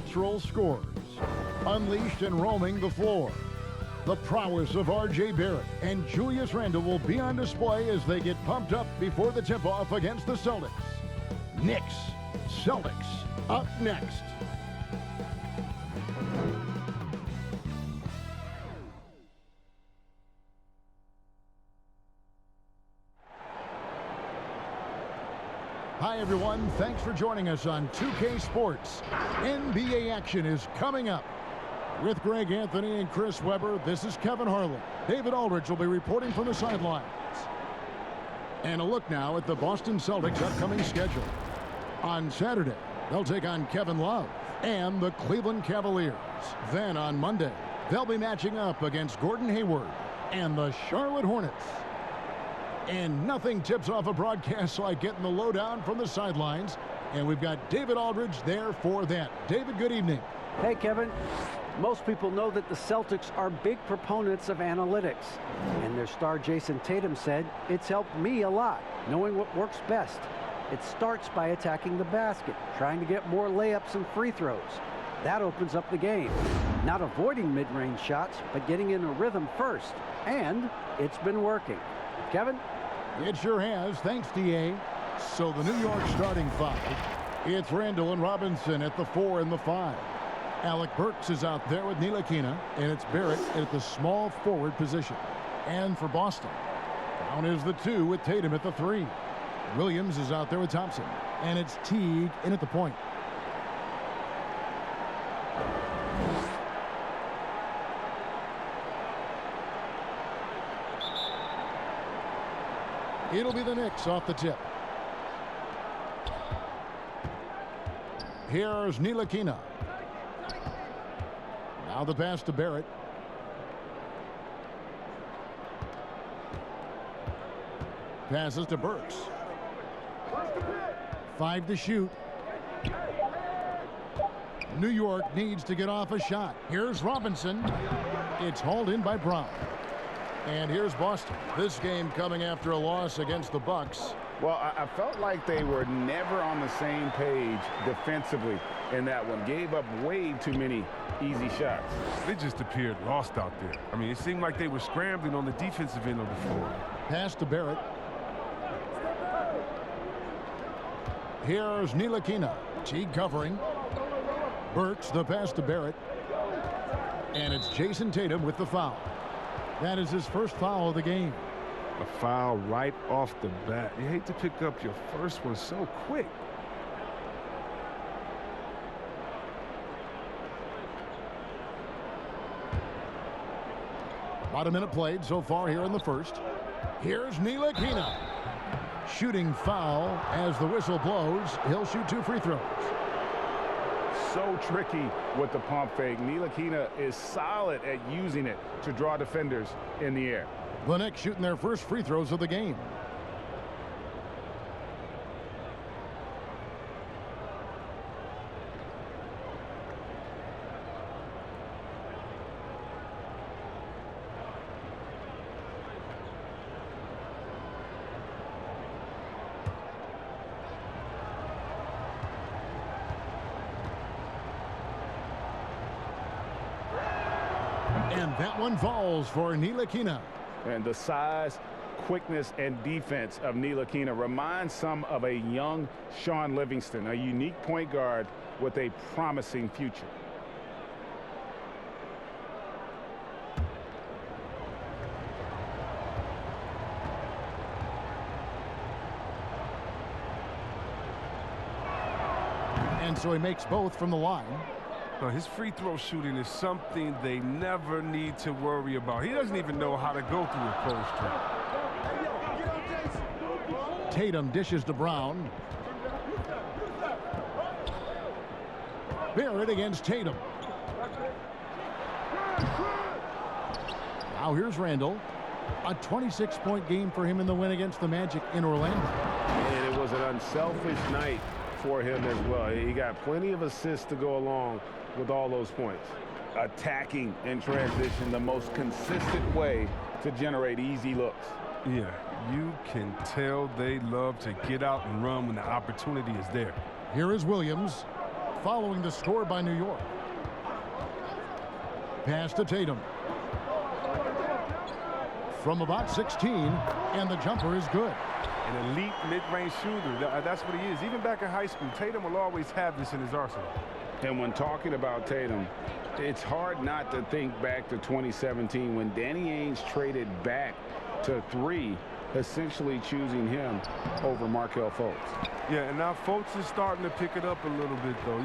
natural scores. Unleashed and roaming the floor. The prowess of R.J. Barrett and Julius Randle will be on display as they get pumped up before the tip-off against the Celtics. Knicks, Celtics, up next. Hi everyone, thanks for joining us on 2K Sports. NBA action is coming up. With Greg Anthony and Chris Webber, this is Kevin Harlan. David Aldridge will be reporting from the sidelines. And a look now at the Boston Celtics' upcoming schedule. On Saturday, they'll take on Kevin Love and the Cleveland Cavaliers. Then on Monday, they'll be matching up against Gordon Hayward and the Charlotte Hornets. And nothing tips off a broadcast like getting the lowdown from the sidelines. And we've got David Aldridge there for that. David, good evening. Hey, Kevin. Most people know that the Celtics are big proponents of analytics. And their star Jason Tatum said, "It's helped me a lot, knowing what works best. It starts by attacking the basket, trying to get more layups and free throws. That opens up the game. Not avoiding mid-range shots, but getting in a rhythm first. And it's been working." Kevin? It sure has. Thanks, D.A. So the New York starting five. It's Randle and Robinson at the 4 and the 5. Alec Burks is out there with Ntilikina, and it's Barrett at the small forward position. And for Boston, down is the 2 with Tatum at the 3. Williams is out there with Thompson, and it's Teague in at the point. It'll be the Knicks off the tip. Here's Ntilikina. Now the pass to Barrett. Passes to Burks. 5 to shoot. New York needs to get off a shot. Here's Robinson. It's hauled in by Brown. And here's Boston. This game coming after a loss against the Bucks. Well, I felt like they were never on the same page defensively in that one. Gave up way too many easy shots. They just appeared lost out there. I mean, it seemed like they were scrambling on the defensive end of the floor. Pass to Barrett. Here's Ntilikina. Teague covering. Burks the pass to Barrett. And it's Jason Tatum with the foul. That is his first foul of the game. A foul right off the bat. You hate to pick up your first one so quick. About a minute played so far here in the first. Here's Ntilikina. Shooting foul as the whistle blows. He'll shoot 2 free throws. So tricky with the pump fake. Ntilikina is solid at using it to draw defenders in the air. The Knicks shooting their first free throws of the game. And that one falls for Ntilikina. And the size, quickness, and defense of Ntilikina reminds some of a young Sean Livingston, a unique point guard with a promising future. And so he makes both from the line. His free throw shooting is something they never need to worry about. He doesn't even know how to go through a close trap. Tatum dishes to Brown. Barrett against Tatum. Now here's Randle. A 26-point game for him in the win against the Magic in Orlando. And it was an unselfish night for him as well. He got plenty of assists to go along with all those points. Attacking in transition, the most consistent way to generate easy looks. Yeah, you can tell they love to get out and run when the opportunity is there. Here is Williams. following the score by New York. Pass to Tatum. From about 16, and the jumper is good. An elite mid-range shooter. That's what he is. Even back in high school, Tatum will always have this in his arsenal. And when talking about Tatum, it's hard not to think back to 2017 when Danny Ainge traded back to 3, essentially choosing him over Markelle Fultz. Yeah, and now Fultz is starting to pick it up a little bit, though.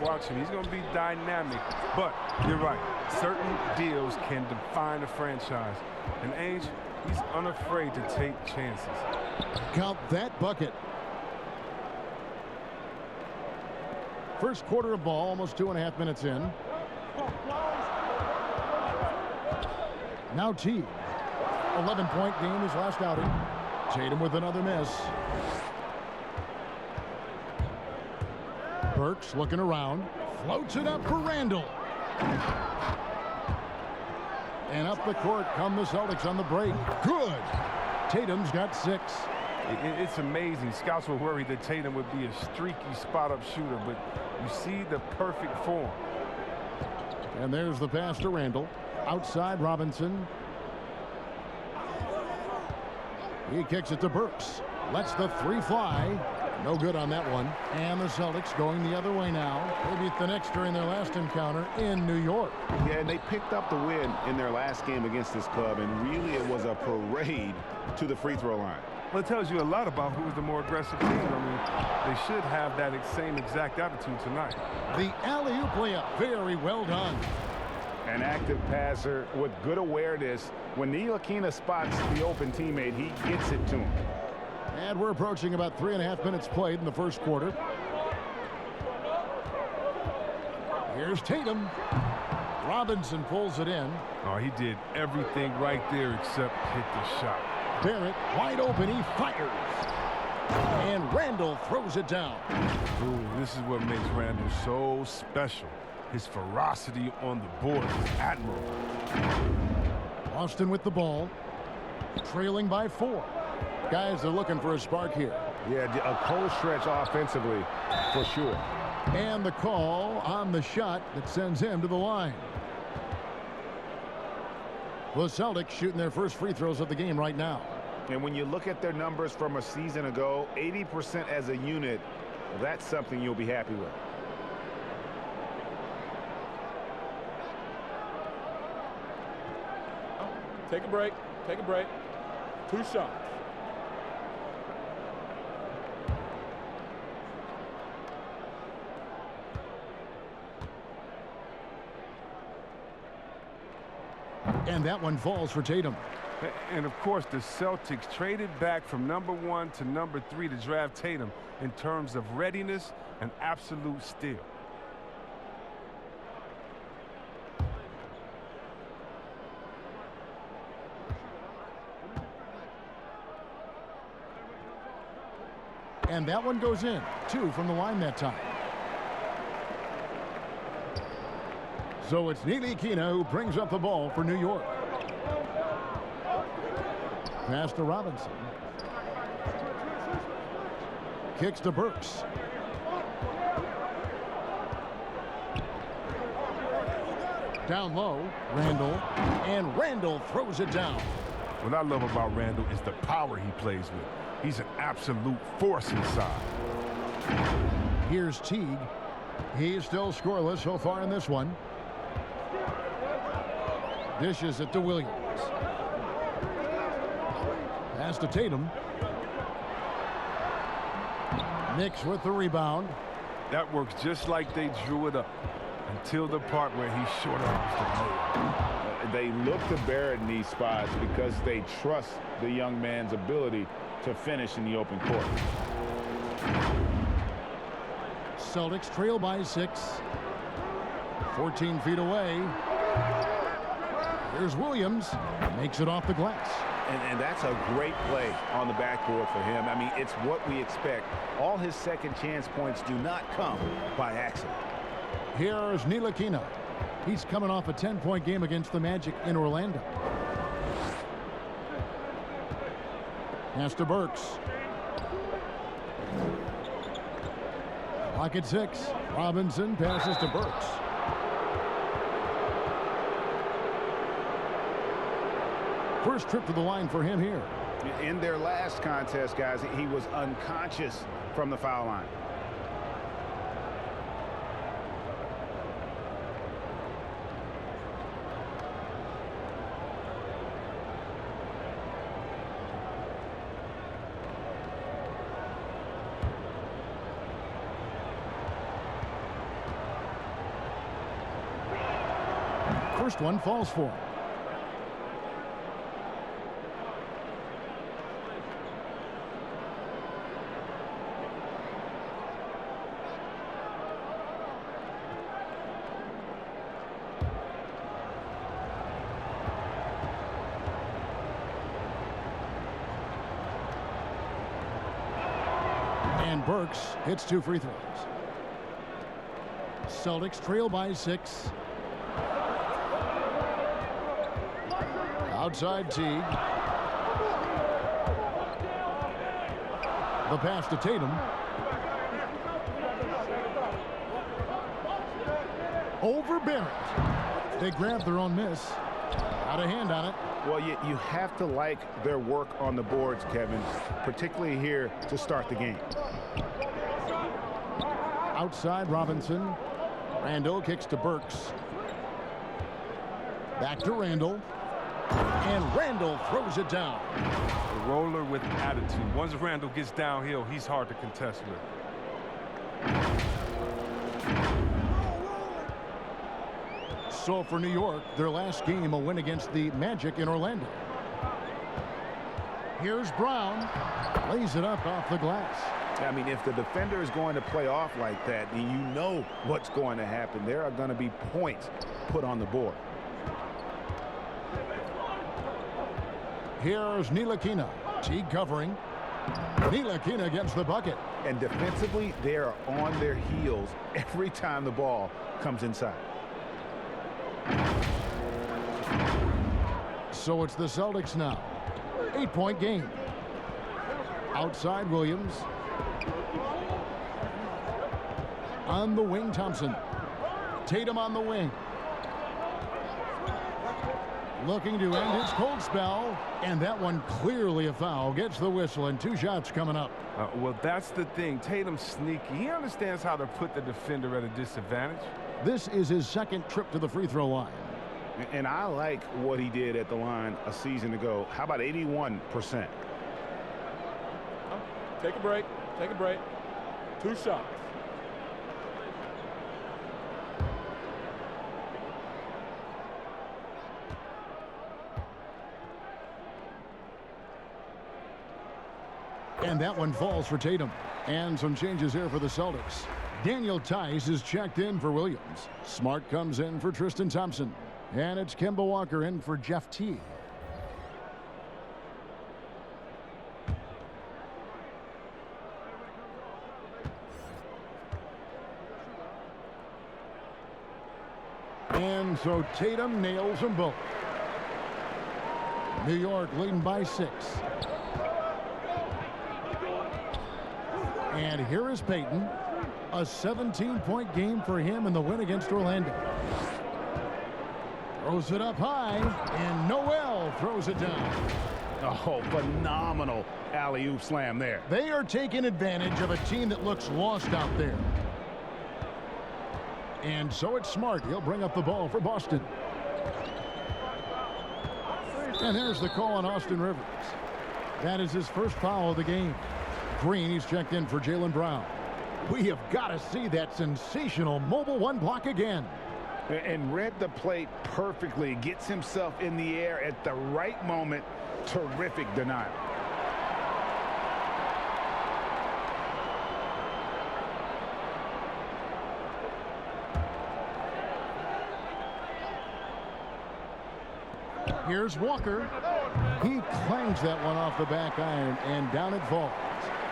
Watching. He's going to be dynamic. But you're right. Certain deals can define a franchise. And Ainge, he's unafraid to take chances. Count that bucket. First quarter of ball, almost 2.5 minutes in. Now Teague. 11-point game his last outing. Tatum with another miss. Burks looking around. Floats it up for Randall. And up the court come the Celtics on the break. Good. Tatum's got 6. It's amazing. Scouts were worried that Tatum would be a streaky spot-up shooter, but you see the perfect form. And there's the pass to Randall. Outside Robinson. He kicks it to Burks. Lets the 3 fly. No good on that one. And the Celtics going the other way now. They beat the Knicks during their last encounter in New York. Yeah, and they picked up the win in their last game against this club, and really it was a parade to the free throw line. Well, it tells you a lot about who's the more aggressive team. I mean, they should have that same exact attitude tonight. The alley-oop layup. Very well done. An active passer with good awareness. When Ntilikina spots the open teammate, he gets it to him. And we're approaching about 3.5 minutes played in the first quarter. Here's Tatum. Robinson pulls it in. Oh, he did everything right there except hit the shot. Barrett wide open. He fires. And Randall throws it down. Ooh, this is what makes Randall so special. His ferocity on the board is admirable. Austin with the ball. Trailing by 4. Guys, they're looking for a spark here. Yeah, a cold stretch offensively for sure. And the call on the shot that sends him to the line. The Celtics shooting their first free throws of the game right now. And when you look at their numbers from a season ago, 80% as a unit, that's something you'll be happy with. Take a break. Take a break. 2 shots. And that one falls for Tatum. And of course, the Celtics traded back from number 1 to number 3 to draft Tatum in terms of readiness and absolute steal. And that one goes in. 2 from the line that time. So it's Ntilikina who brings up the ball for New York. Pass to Robinson. Kicks to Burks. Down low, Randall. And Randall throws it down. What I love about Randall is the power he plays with. He's an absolute force inside. Here's Teague. He's still scoreless so far in this one. Dishes it to Williams. Pass to Tatum. Knicks with the rebound. That works just like they drew it up until the part where he short arms the They look to Barrett in these spots because they trust the young man's ability to finish in the open court. Celtics trail by 6. 14 feet away. Here's Williams. Makes it off the glass. And that's a great play on the backboard for him. I mean, it's what we expect. All his second chance points do not come by accident. Here's Ntilikina. He's coming off a 10-point game against the Magic in Orlando. Pass to Burks. Pocket 6. Robinson passes to Burks. First trip to the line for him here. In their last contest, guys, he was unconscious from the foul line. First one falls for him. And Burks hits 2 free throws. Celtics trail by 6. Outside Teague. The pass to Tatum. Over Barrett. They grab their own miss. Out of hand on it. Well, you have to like their work on the boards, Kevin, particularly here to start the game. Outside Robinson. Randall kicks to Burks. Back to Randall. And Randall throws it down. A roller with attitude. Once Randall gets downhill, he's hard to contest with. So for New York, their last game, a win against the Magic in Orlando. Here's Brown. Lays it up off the glass. I mean, if the defender is going to play off like that, then you know what's going to happen. There are going to be points put on the board. Here's Ntilikina. Teague covering. Ntilikina gets the bucket. And defensively, they are on their heels every time the ball comes inside. So it's the Celtics now. 8-point game. Outside Williams. On the wing, Thompson. Tatum on the wing. Looking to end his cold spell. And that one clearly a foul. Gets the whistle and 2 shots coming up. Well, that's the thing. Tatum's sneaky. He understands how to put the defender at a disadvantage. This is his second trip to the free throw line. And I like what he did at the line a season ago. How about 81%? Take a break. Take a break. 2 shots. And that one falls for Tatum. And some changes here for the Celtics. Daniel Tice is checked in for Williams. Smart comes in for Tristan Thompson. And it's Kemba Walker in for Jeff Teague. And so Tatum nails them both. New York leading by 6. And here is Payton. A 17-point game for him in the win against Orlando. Throws it up high, and Noel throws it down. Oh, phenomenal alley-oop slam there. They are taking advantage of a team that looks lost out there. And so it's Smart. He'll bring up the ball for Boston. And there's the call on Austin Rivers. That is his first foul of the game. Green, he's checked in for Jaylen Brown. We have got to see that sensational mobile 1 block again. And read the plate perfectly. Gets himself in the air at the right moment. Terrific denial. Here's Walker. He clangs that one off the back iron, and down it falls.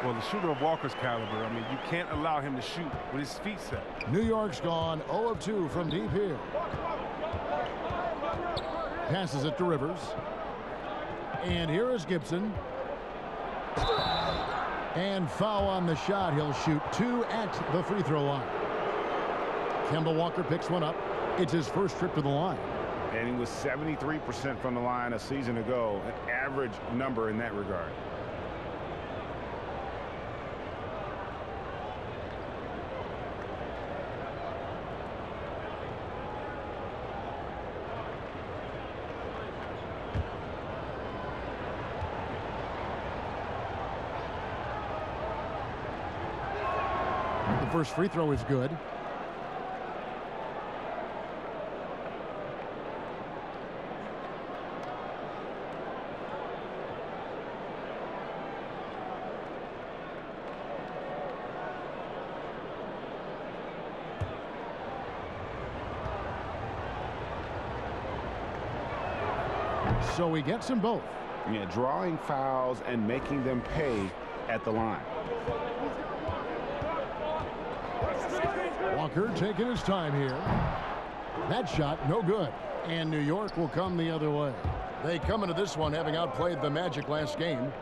Well, the shooter of Walker's caliber, I mean, you can't allow him to shoot with his feet set. New York's gone 0 of 2 from deep here. Passes it to Rivers. And here is Gibson. And foul on the shot. He'll shoot 2 at the free throw line. Kemba Walker picks one up. It's his first trip to the line. And he was 73% from the line a season ago, an average number in that regard. The first free throw is good. So he gets them both. Yeah, drawing fouls and making them pay at the line. Walker taking his time here. That shot, no good. And New York will come the other way. They come into this one having outplayed the Magic last game.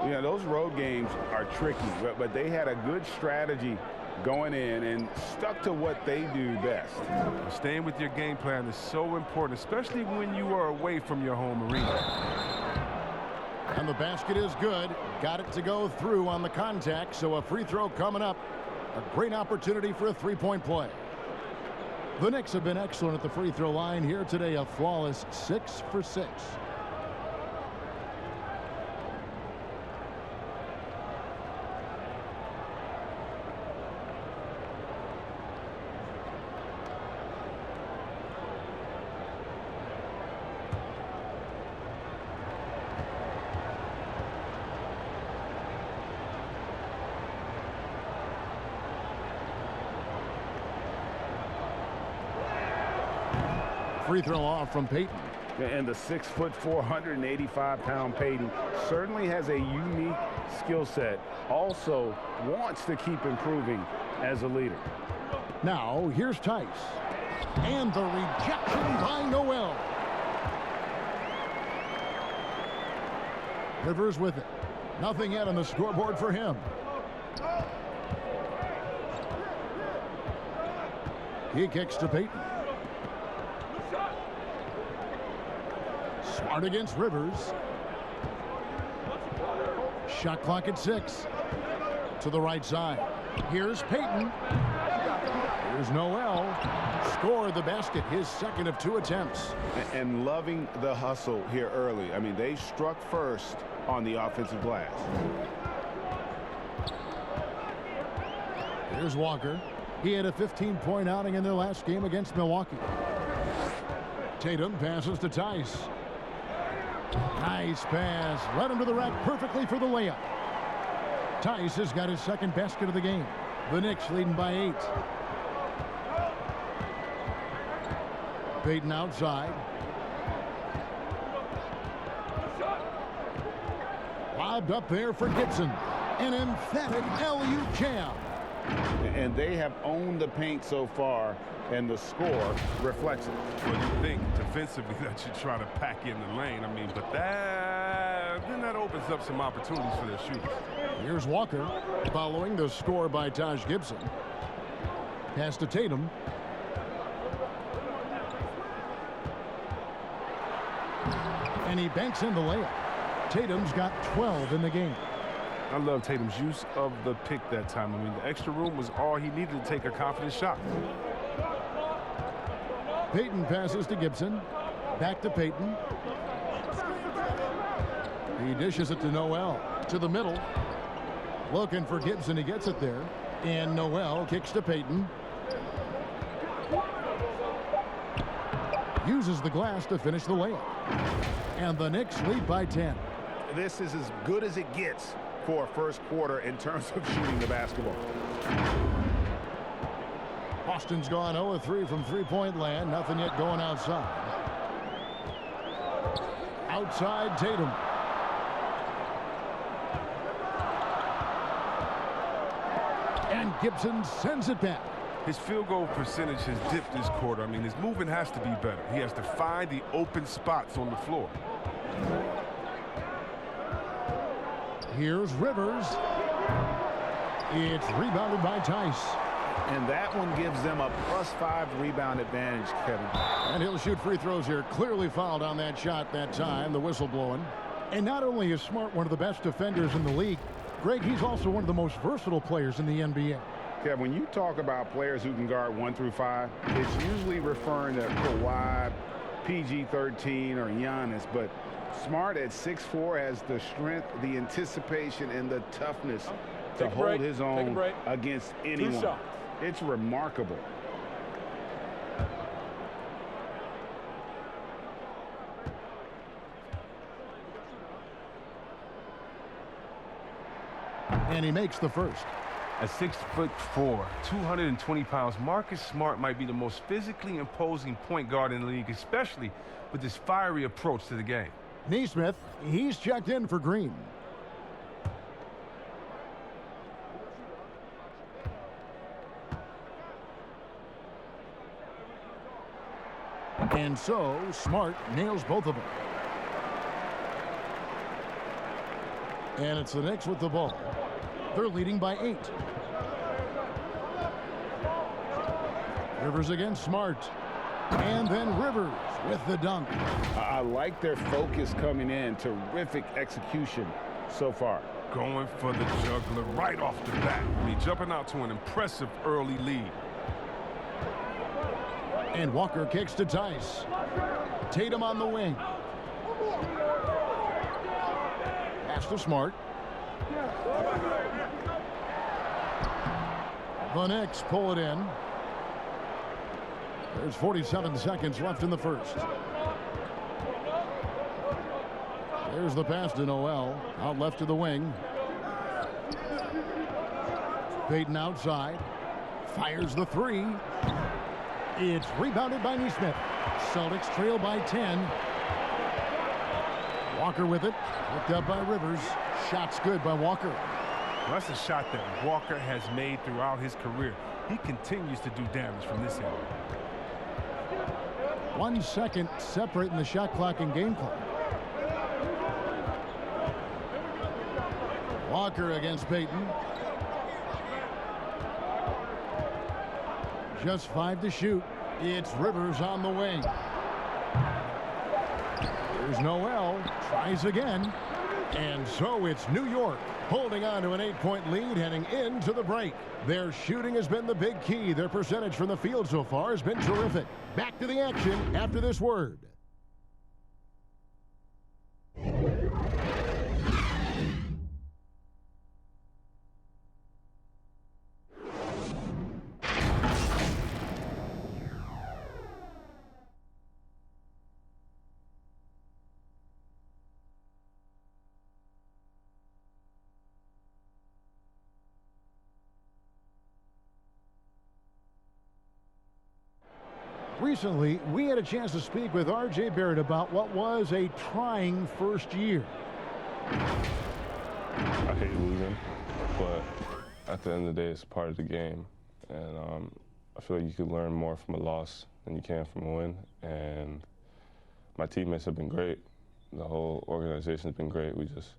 Yeah, those road games are tricky, but they had a good strategy going in and stuck to what they do best. Staying with your game plan is so important, especially when you are away from your home arena. And the basket is good. Got it to go through on the contact, so a free throw coming up. A great opportunity for a three-point play. The Knicks have been excellent at the free throw line here today, a flawless 6 for 6. Free throw off from Payton. And the 6'4", 485-pound Payton certainly has a unique skill set. Also wants to keep improving as a leader. Now here's Tice. And the rejection by Noel. Rivers with it. Nothing yet on the scoreboard for him. He kicks to Payton. Smart against Rivers. Shot clock at 6. To the right side. Here's Payton. Here's Noel. Score the basket, his second of 2 attempts. And loving the hustle here early. I mean, they struck first on the offensive glass. Here's Walker. He had a 15-point outing in their last game against Milwaukee. Tatum passes to Tice. Nice pass. Led him to the rack perfectly for the layup. Tice has got his second basket of the game. The Knicks leading by 8. Payton outside. Lobbed up there for Gibson. An emphatic alley-oop jam. And they have owned the paint so far, and the score reflects it. Well, you think defensively that you try to pack in the lane. I mean, but then that opens up some opportunities for their shooters. Here's Walker following the score by Taj Gibson. Pass to Tatum. And he banks in the layup. Tatum's got 12 in the game. I love Tatum's use of the pick that time. I mean, the extra room was all he needed to take a confident shot. Payton passes to Gibson. Back to Payton. He dishes it to Noel. To the middle. Looking for Gibson. He gets it there. And Noel kicks to Payton. Uses the glass to finish the layup. And the Knicks lead by 10. This is as good as it gets for a first quarter in terms of shooting the basketball. Boston's gone 0-3 from three-point land. Nothing yet going outside. Outside Tatum. And Gibson sends it back. His field goal percentage has dipped this quarter. I mean, his movement has to be better. He has to find the open spots on the floor. Here's Rivers. It's rebounded by Tice. And that one gives them a +5 rebound advantage, Kevin. And he'll shoot free throws here. Clearly fouled on that shot that time. The whistle blowing. And not only is Smart one of the best defenders in the league, Greg, he's also one of the most versatile players in the NBA. Kevin, when you talk about players who can guard 1 through 5, it's usually referring to Kawhi, PG-13, or Giannis. But Smart at 6'4" has the strength, the anticipation, and the toughness to hold his own against anyone. It's remarkable. And he makes the first. At 6'4", 220 pounds, Marcus Smart might be the most physically imposing point guard in the league, especially with his fiery approach to the game. Nesmith, he's checked in for Green. And so, Smart nails both of them. And it's the Knicks with the ball. They're leading by 8. Rivers against Smart. And then Rivers with the dunk. I like their focus coming in. Terrific execution so far. Going for the juggler right off the bat. He's jumping out to an impressive early lead. And Walker kicks to Tice. Tatum on the wing. Pass to Smart. The Knicks pull it in. There's 47 seconds left in the first. There's the pass to Noel. Out left to the wing. Payton outside. Fires the 3. It's rebounded by Nesmith. Celtics trail by 10. Walker with it. Picked up by Rivers. Shot's good by Walker. That's a shot that Walker has made throughout his career. He continues to do damage from this area. 1 second separating the shot clock and game clock. Walker against Payton. Just 5 to shoot. It's Rivers on the wing. There's Noel. Tries again. And so it's New York holding on to an 8-point lead heading into the break. Their shooting has been the big key. Their percentage from the field so far has been terrific. Back to the action after this word. Recently, we had a chance to speak with R.J. Barrett about what was a trying first year. I hate losing, but at the end of the day, it's part of the game. And I feel like you can learn more from a loss than you can from a win. And my teammates have been great. The whole organization has been great. We just,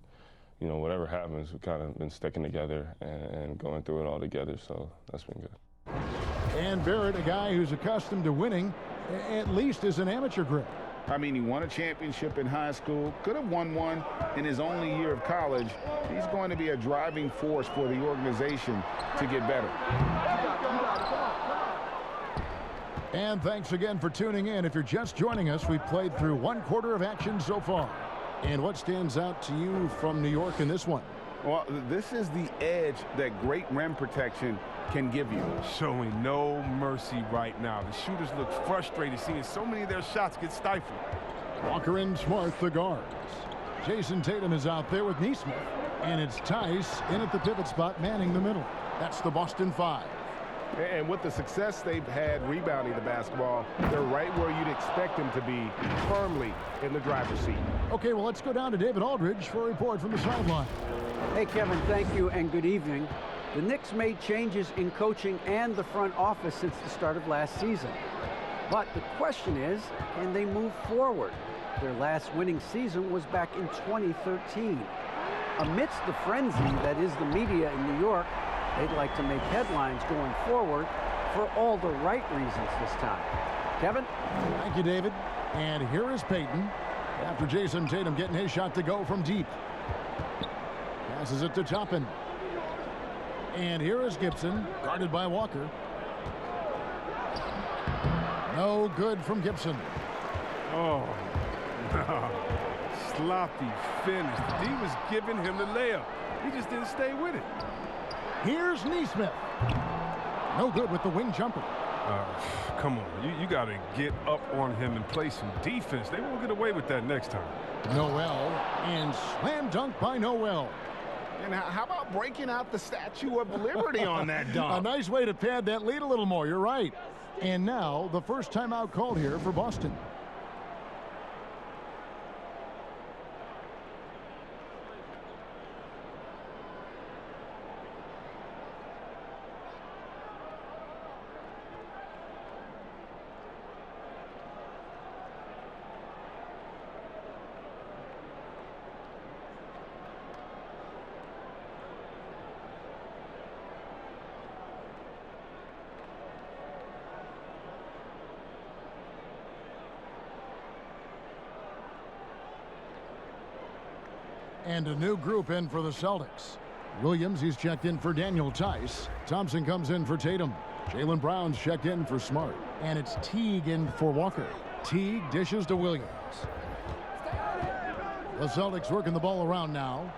you know, whatever happens, we've kind of been sticking together and going through it all together, so that's been good. And Barrett, a guy who's accustomed to winning, at least as an amateur grip. I mean, he won a championship in high school, could have won one in his only year of college. He's going to be a driving force for the organization to get better. And thanks again for tuning in. If you're just joining us, we've played through 1 quarter of action so far. And what stands out to you from New York in this one? Well, this is the edge that great rim protection can give you. Showing no mercy right now. The shooters look frustrated seeing so many of their shots get stifled. Walker and Smart, the guards. Jason Tatum is out there with Nesmith. And it's Tice in at the pivot spot, manning the middle. That's the Boston 5. And with the success they've had rebounding the basketball, they're right where you'd expect them to be, firmly in the driver's seat. Okay, well, let's go down to David Aldridge for a report from the sideline. Hey, Kevin, thank you and good evening. The Knicks made changes in coaching and the front office since the start of last season. But the question is, can they move forward? Their last winning season was back in 2013. Amidst the frenzy that is the media in New York, They'd like to make headlines going forward for all the right reasons this time. Kevin? Thank you, David. And here is Peyton after Jason Tatum getting his shot to go from deep. Passes it to Toppin. And here is Gibson, guarded by Walker. No good from Gibson. Oh, no. Sloppy finish. D was giving him the layup. He just didn't stay with it. Here's Neesmith. No good with the wing jumper. Come on, you got to get up on him and play some defense. They won't get away with that next time. Noel, and slam dunk by Noel. And how about breaking out the Statue of Liberty on that dunk? A nice way to pad that lead a little more. You're right. And now the first timeout called here for Boston. And a new group in for the Celtics. Williams, he's checked in for Daniel Tice. Thompson comes in for Tatum. Jaylen Brown's checked in for Smart. And it's Teague in for Walker. Teague dishes to Williams. The Celtics working the ball around now.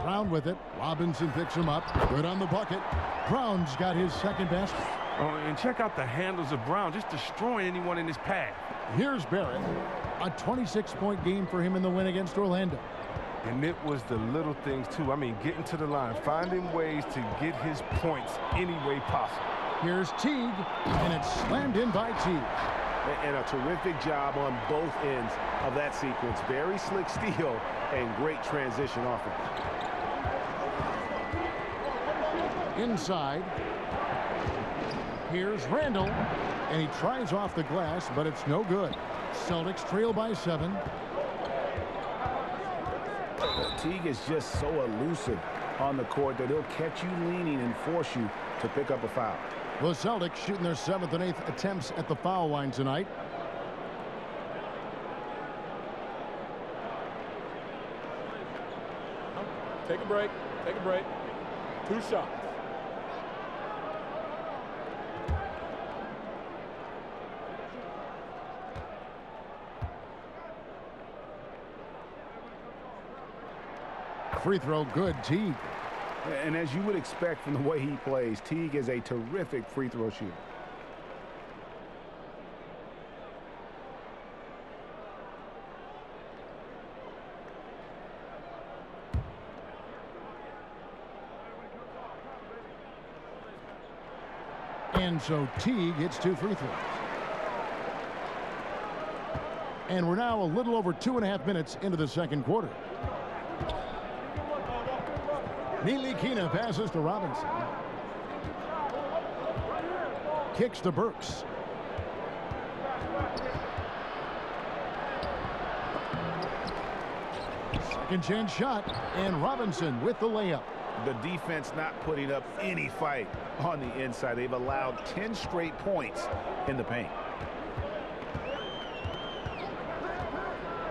Brown with it. Robinson picks him up. Good on the bucket. Brown's got his second basket. Oh, and check out the handles of Brown, just destroying anyone in his path. Here's Barrett. A 26-point game for him in the win against Orlando. And it was the little things, too. I mean, getting to the line, finding ways to get his points any way possible. Here's Teague, and it's slammed in by Teague. And a terrific job on both ends of that sequence. Very slick steal and great transition offense. Inside. Here's Randall, and he tries off the glass, but it's no good. Celtics trail by 7. Teague is just so elusive on the court that he'll catch you leaning and force you to pick up a foul. The Celtics shooting their 7th and 8th attempts at the foul line tonight. Take a break. Take a break. 2 shots. Free throw good, Teague. And as you would expect from the way he plays, Teague is a terrific free throw shooter. And so Teague hits 2 free throws. And we're now a little over 2.5 minutes into the second quarter. Ntilikina passes to Robinson. Kicks to Burks. Second chance shot, and Robinson with the layup. The defense not putting up any fight on the inside. They've allowed 10 straight points in the paint.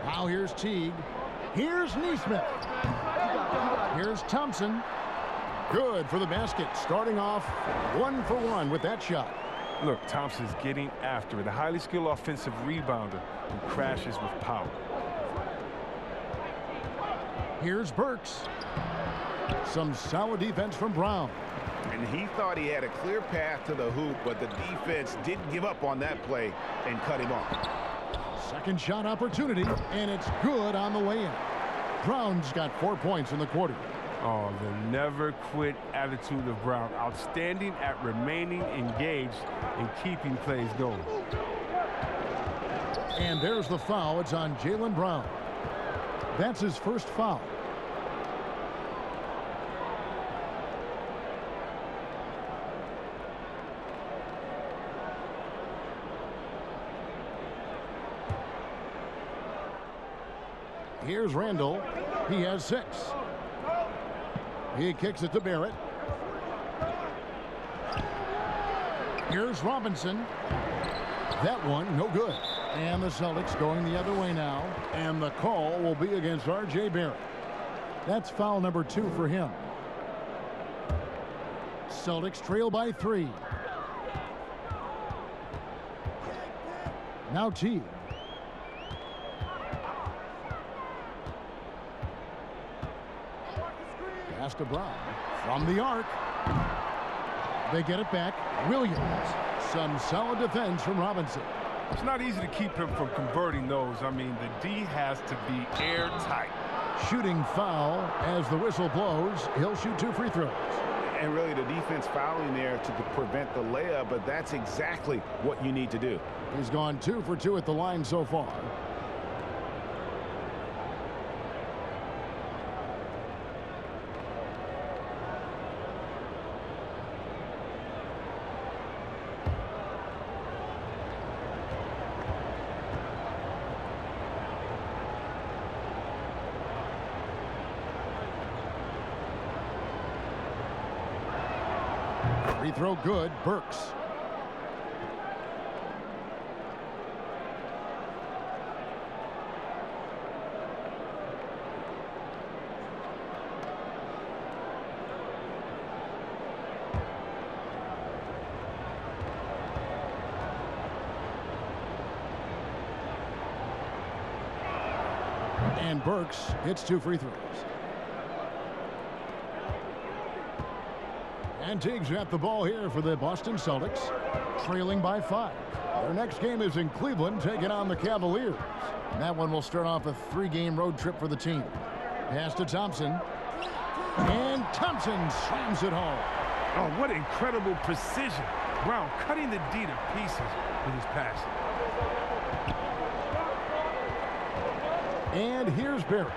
Now here's Teague. Here's Neesmith. Here's Thompson. Good for the basket. Starting off 1 for 1 with that shot. Look, Thompson's getting after it. A highly skilled offensive rebounder who crashes with power. Here's Burks. Some solid defense from Brown. And he thought he had a clear path to the hoop, but the defense didn't give up on that play and cut him off. Second shot opportunity, and it's good on the way in. Brown's got 4 points in the quarter. Oh, the never quit attitude of Brown. Outstanding at remaining engaged and keeping plays going. And there's the foul. It's on Jaylen Brown. That's his first foul. Here's Randall. He has 6. He kicks it to Barrett. Here's Robinson. That one, no good. And the Celtics going the other way now. And the call will be against R.J. Barrett. That's foul number 2 for him. Celtics trail by 3. Now Teague. Pass to Brown. From the arc. They get it back. Williams. Some solid defense from Robinson. It's not easy to keep him from converting those. I mean, the D has to be airtight. Shooting foul as the whistle blows. He'll shoot 2 free throws. And really the defense fouling there to prevent the layup, but that's exactly what you need to do. He's gone 2 for 2 at the line so far. Free throw good. Burks. And Burks hits 2 free throws. And Teague's got the ball here for the Boston Celtics, trailing by 5. Their next game is in Cleveland, taking on the Cavaliers. And that one will start off a 3-game road trip for the team. Pass to Thompson. And Thompson slams it home. Oh, what incredible precision. Brown cutting the D to pieces with his pass. And here's Barrett.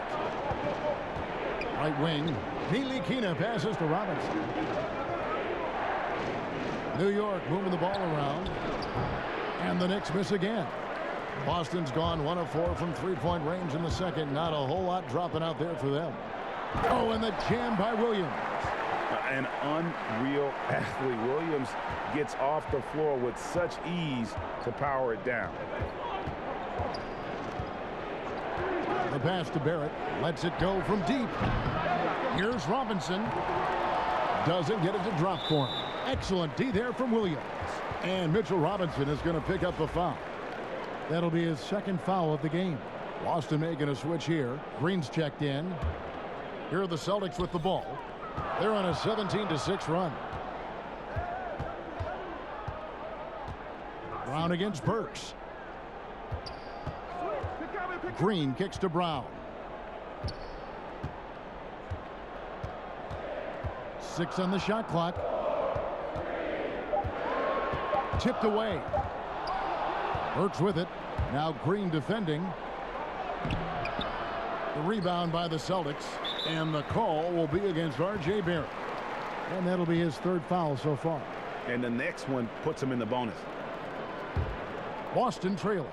Right wing. Ntilikina passes to Robinson. New York moving the ball around. And the Knicks miss again. Boston's gone 1 of 4 from 3-point range in the second. Not a whole lot dropping out there for them. Oh, and the jam by Williams. An unreal athlete. Williams gets off the floor with such ease to power it down. The pass to Barrett. Lets it go from deep. Here's Robinson. Doesn't get it to drop for him. Excellent D there from Williams. And Mitchell Robinson is going to pick up the foul. That'll be his 2nd foul of the game. Boston making a switch here. Green's checked in. Here are the Celtics with the ball. They're on a 17-6 run. Brown against Burks. Green kicks to Brown. 6 on the shot clock. Tipped away. Burks with it. Now Green defending. The rebound by the Celtics. And the call will be against R.J. Barrett. And that'll be his 3rd foul so far. And the next one puts him in the bonus. Boston trailing.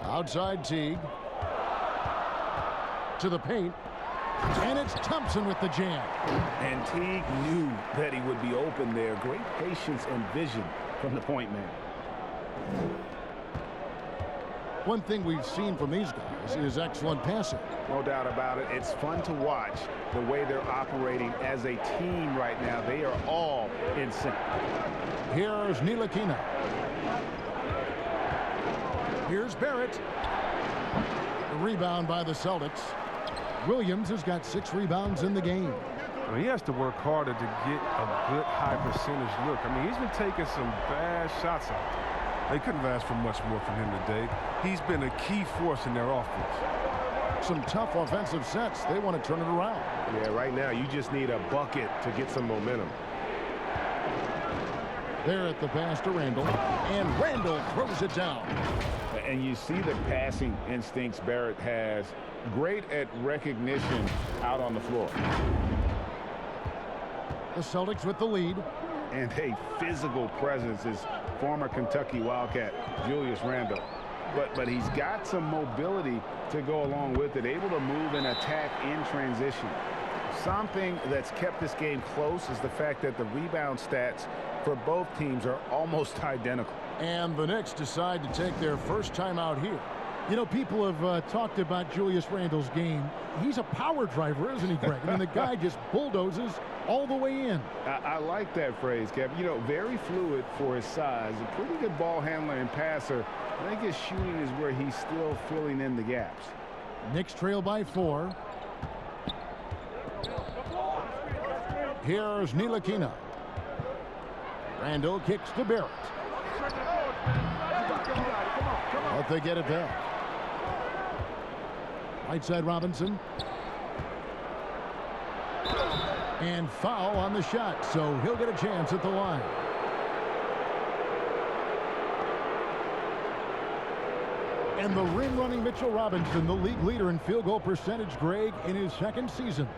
Outside Teague. To the paint. And it's Thompson with the jam. And Teague knew that he would be open there. Great patience and vision from the point man. One thing we've seen from these guys is excellent passing. No doubt about it. It's fun to watch the way they're operating as a team right now. They are all in sync. Here's Ntilikina. Here's Barrett. The rebound by the Celtics. Williams has got 6 rebounds in the game. I mean, he has to work harder to get a good high percentage look. I mean, he's been taking some bad shots out there. They couldn't have asked for much more from him today. He's been a key force in their offense. Some tough offensive sets. They want to turn it around. Yeah, right now you just need a bucket to get some momentum. There at the pass to Randall. And Randall throws it down. And you see the passing instincts Barrett has. Great at recognition out on the floor. The Celtics with the lead. And a physical presence is former Kentucky Wildcat Julius Randle. but he's got some mobility to go along with it, able to move and attack in transition. Something that's kept this game close is the fact that the rebound stats for both teams are almost identical. And the Knicks decide to take their first time out here. You know, people have talked about Julius Randle's game. He's a power driver, isn't he, Greg? I mean, the guy just bulldozes all the way in. I like that phrase, Kevin. You know, very fluid for his size. A pretty good ball handler and passer. I think his shooting is where he's still filling in the gaps. Knicks trail by 4. Here's Ntilikina. Randle kicks to Barrett. Hope they get it back. Right side Robinson. And foul on the shot, so he'll get a chance at the line. And the rim-running Mitchell Robinson, the league leader in field goal percentage, Greg, in his second season.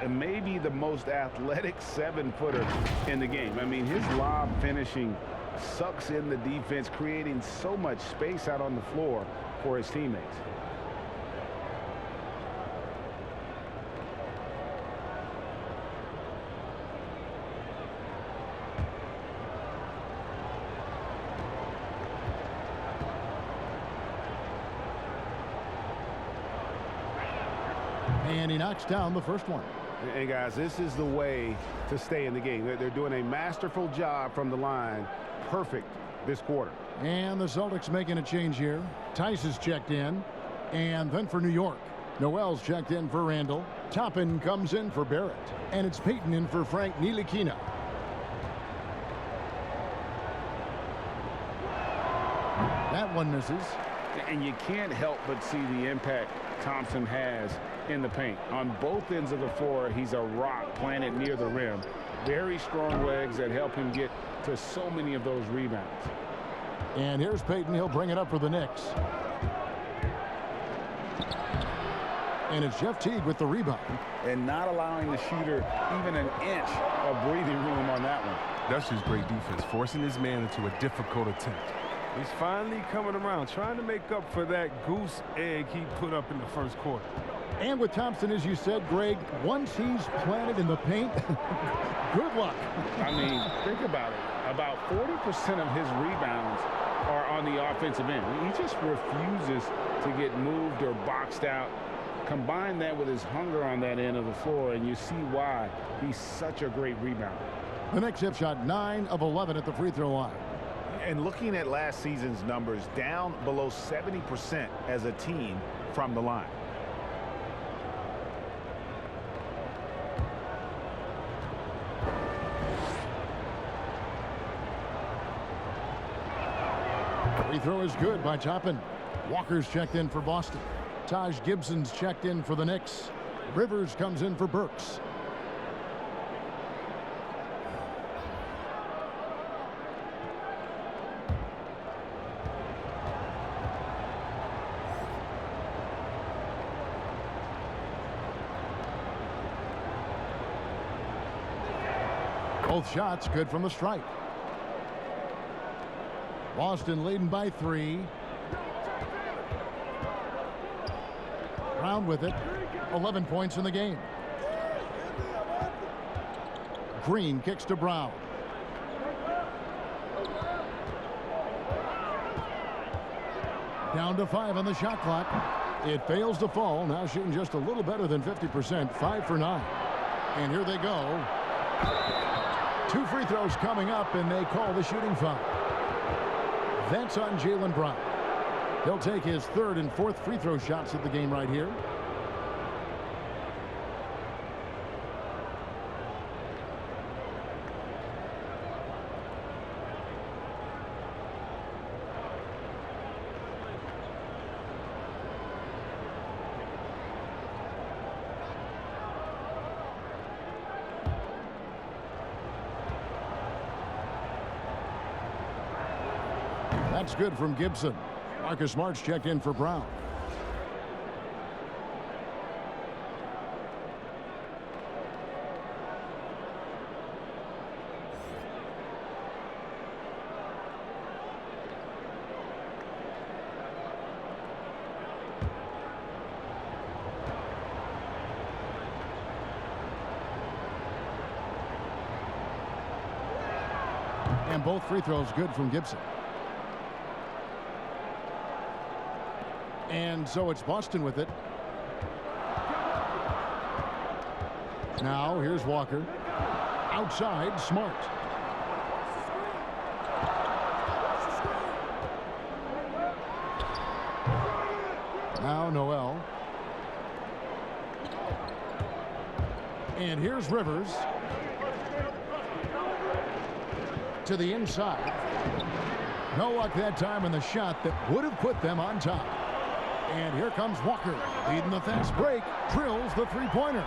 Maybe the most athletic 7-footer in the game. I mean, his lob finishing sucks in the defense, creating so much space out on the floor for his teammates. And he knocks down the first one. And guys, this is the way to stay in the game. They're doing a masterful job from the line. Perfect this quarter. And the Celtics making a change here. Tice is checked in. And then for New York, Noel's checked in for Randle. Toppin comes in for Barrett. And it's Payton in for Frank Ntilikina. That one misses. And you can't help but see the impact Thompson has in the paint. On both ends of the floor, he's a rock planted near the rim. Very strong legs that help him get to so many of those rebounds. And here's Payton. He'll bring it up for the Knicks. And it's Jeff Teague with the rebound. And not allowing the shooter even an inch of breathing room on that one. That's just great defense, forcing his man into a difficult attempt. He's finally coming around, trying to make up for that goose egg he put up in the first quarter. And with Thompson, as you said, Greg, once he's planted in the paint, good luck. I mean, think about it. About 40% of his rebounds are on the offensive end. He just refuses to get moved or boxed out. Combine that with his hunger on that end of the floor, and you see why he's such a great rebounder. The Knicks have shot 9 of 11 at the free throw line. And looking at last season's numbers, down below 70% as a team from the line. Free throw is good by Toppin. Walker's checked in for Boston. Taj Gibson's checked in for the Knicks. Rivers comes in for Burks. Both shots good from the stripe. Boston leading by 3. Brown with it. 11 points in the game. Green kicks to Brown. Down to 5 on the shot clock. It fails to fall. Now shooting just a little better than 50%. 5 for 9. And here they go. 2 free throws coming up, and they call the shooting foul. That's on Jaylen Brown. He'll take his 3rd and 4th free throw shots of the game right here. That's good from Gibson. Marcus Smart's checked in for Brown. both free throws good from Gibson. And so it's Boston with it. Now here's Walker. Outside, Smart. Now Noel. And here's Rivers. To the inside. No luck that time in the shot that would have put them on top. And here comes Walker, leading the fast break, drills the three-pointer.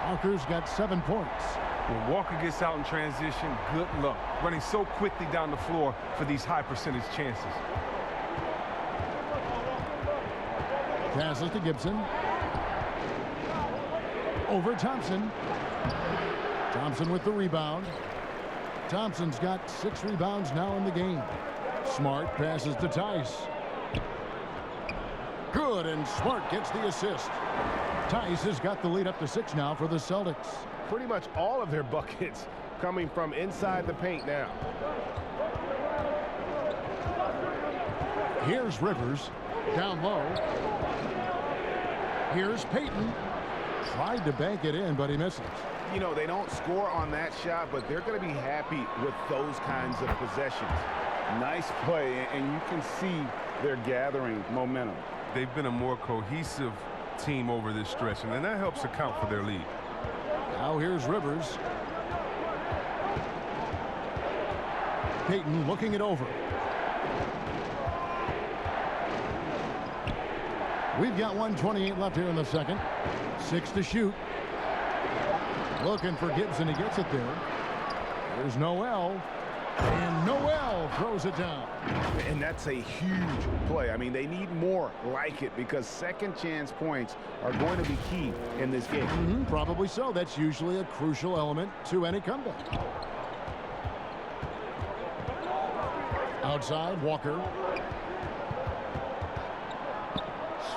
Walker's got 7 points. When Walker gets out in transition, good luck. Running so quickly down the floor for these high percentage chances. Passes to Gibson. Over Thompson. Thompson with the rebound. Thompson's got 6 rebounds now in the game. Smart passes to Tice. Good, and Smart gets the assist. Tice has got the lead up to 6 now for the Celtics. Pretty much all of their buckets coming from inside the paint now. Here's Rivers, down low. Here's Payton. Tried to bank it in, but he misses. You know, they don't score on that shot, but they're going to be happy with those kinds of possessions. Nice play, and you can see they're gathering momentum. They've been a more cohesive team over this stretch, and then that helps account for their lead. Now here's Rivers. Payton looking it over. We've got 1:28 left here in the second. 6 to shoot. Looking for Gibson. He gets it there. There's Noel. And Noel throws it down. And that's a huge play. I mean, they need more like it because second chance points are going to be key in this game. Probably so. That's usually a crucial element to any comeback. Outside, Walker.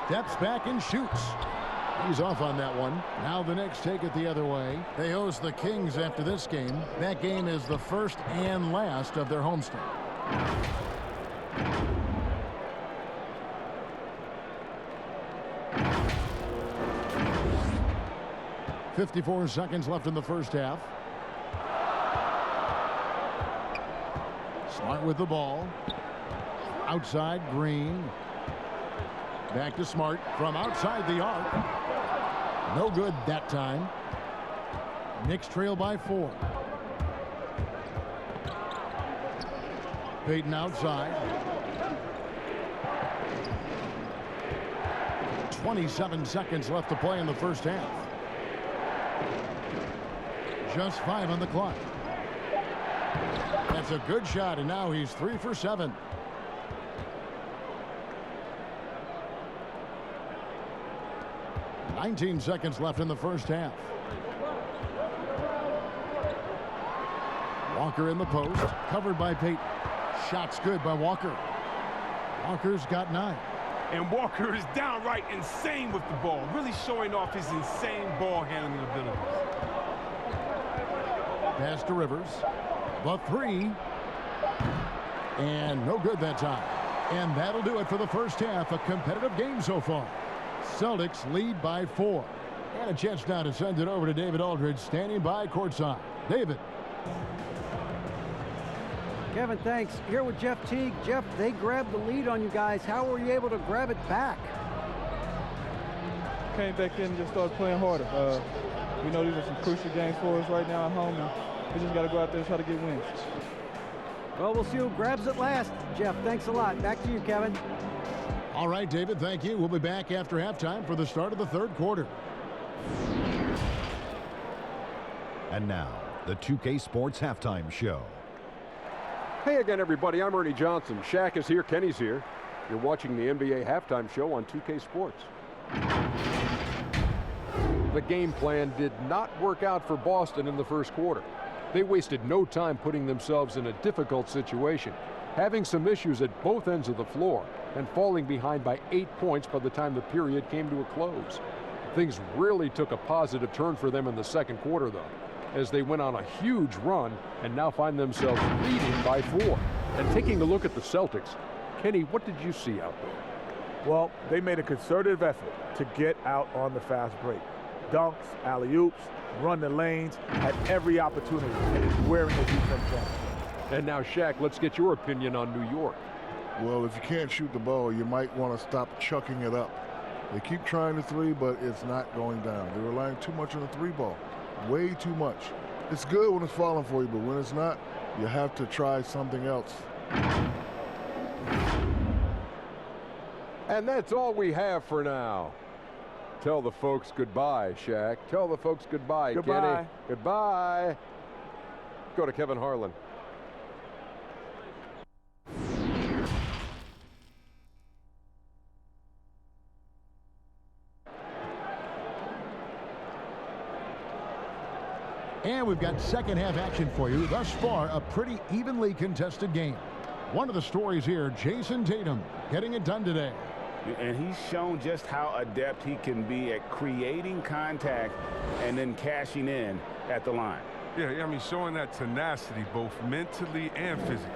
Steps back and shoots. He's off on that one. Now the Knicks take it the other way. They host the Kings after this game. That game is the first and last of their homestand. .54 seconds left in the first half. Smart with the ball. Outside, Green. Back to Smart from outside the arc. No good that time. Knicks trail by 4. Payton outside. 27 seconds left to play in the first half. Just 5 on the clock. That's a good shot, and now he's 3 for 7. .19 seconds left in the first half. Walker in the post, covered by Payton. Shot's good by Walker. Walker's got 9. And Walker is downright insane with the ball, really showing off his insane ball handling abilities. Pass to Rivers. The 3. And no good that time. And that'll do it for the first half. A competitive game so far. Celtics lead by 4. And a chance now to send it over to David Aldridge, standing by courtside. David. Kevin, thanks. Here with Jeff Teague. Jeff, they grabbed the lead on you guys. How were you able to grab it back? Came back in and just started playing harder. We know these are some crucial games for us right now at home, and we just got to go out there and try to get wins. Well, we'll see who grabs it last. Jeff, thanks a lot. Back to you, Kevin. All right, David, thank you. We'll be back after halftime for the start of the third quarter. And now, the 2K Sports Halftime Show. Hey again, everybody. I'm Ernie Johnson. Shaq is here. Kenny's here. You're watching the NBA Halftime Show on 2K Sports. The game plan did not work out for Boston in the first quarter. They wasted no time putting themselves in a difficult situation, having some issues at both ends of the floor, and falling behind by 8 points by the time the period came to a close. Things really took a positive turn for them in the second quarter, though. as they went on a huge run and now find themselves leading by 4. And taking a look at the Celtics, Kenny, what did you see out there? Well, they made a concerted effort to get out on the fast break. Dunks, alley-oops, run the lanes, had every opportunity, and it's wearing the defense down. And now, Shaq, let's get your opinion on New York. Well, if you can't shoot the ball, you might want to stop chucking it up. They keep trying the 3, but it's not going down. They're relying too much on the 3 ball. Way too much. It's good when it's falling for you, but when it's not, you have to try something else. And that's all we have for now. Tell the folks goodbye, Shaq. Tell the folks goodbye, Goodbye. Kenny. Goodbye. Go to Kevin Harlan. And we've got second half action for you. Thus far, a pretty evenly contested game. One of the stories here, Jason Tatum getting it done today. And he's shown just how adept he can be at creating contact and then cashing in at the line. Yeah, I mean, showing that tenacity both mentally and physically.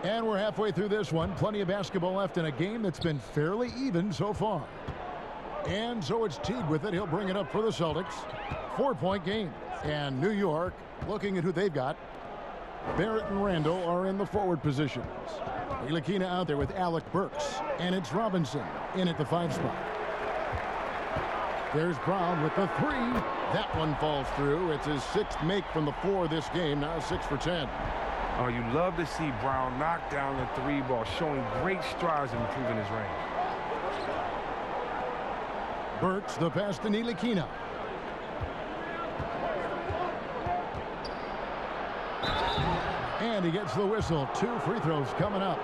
And we're halfway through this one. Plenty of basketball left in a game that's been fairly even so far. And so it's Teague with it. He'll bring it up for the Celtics. 4-point game. And New York, looking at who they've got, Barrett and Randall are in the forward positions. Ntilikina out there with Alec Burks. And it's Robinson in at the 5 spot. There's Brown with the 3. That one falls through. It's his 6th make from the floor this game. Now 6 for 10. Oh, you love to see Brown knock down the 3 ball, showing great strides in improving his range. Burks, the pass to Ntilikina. And he gets the whistle. 2 free throws coming up.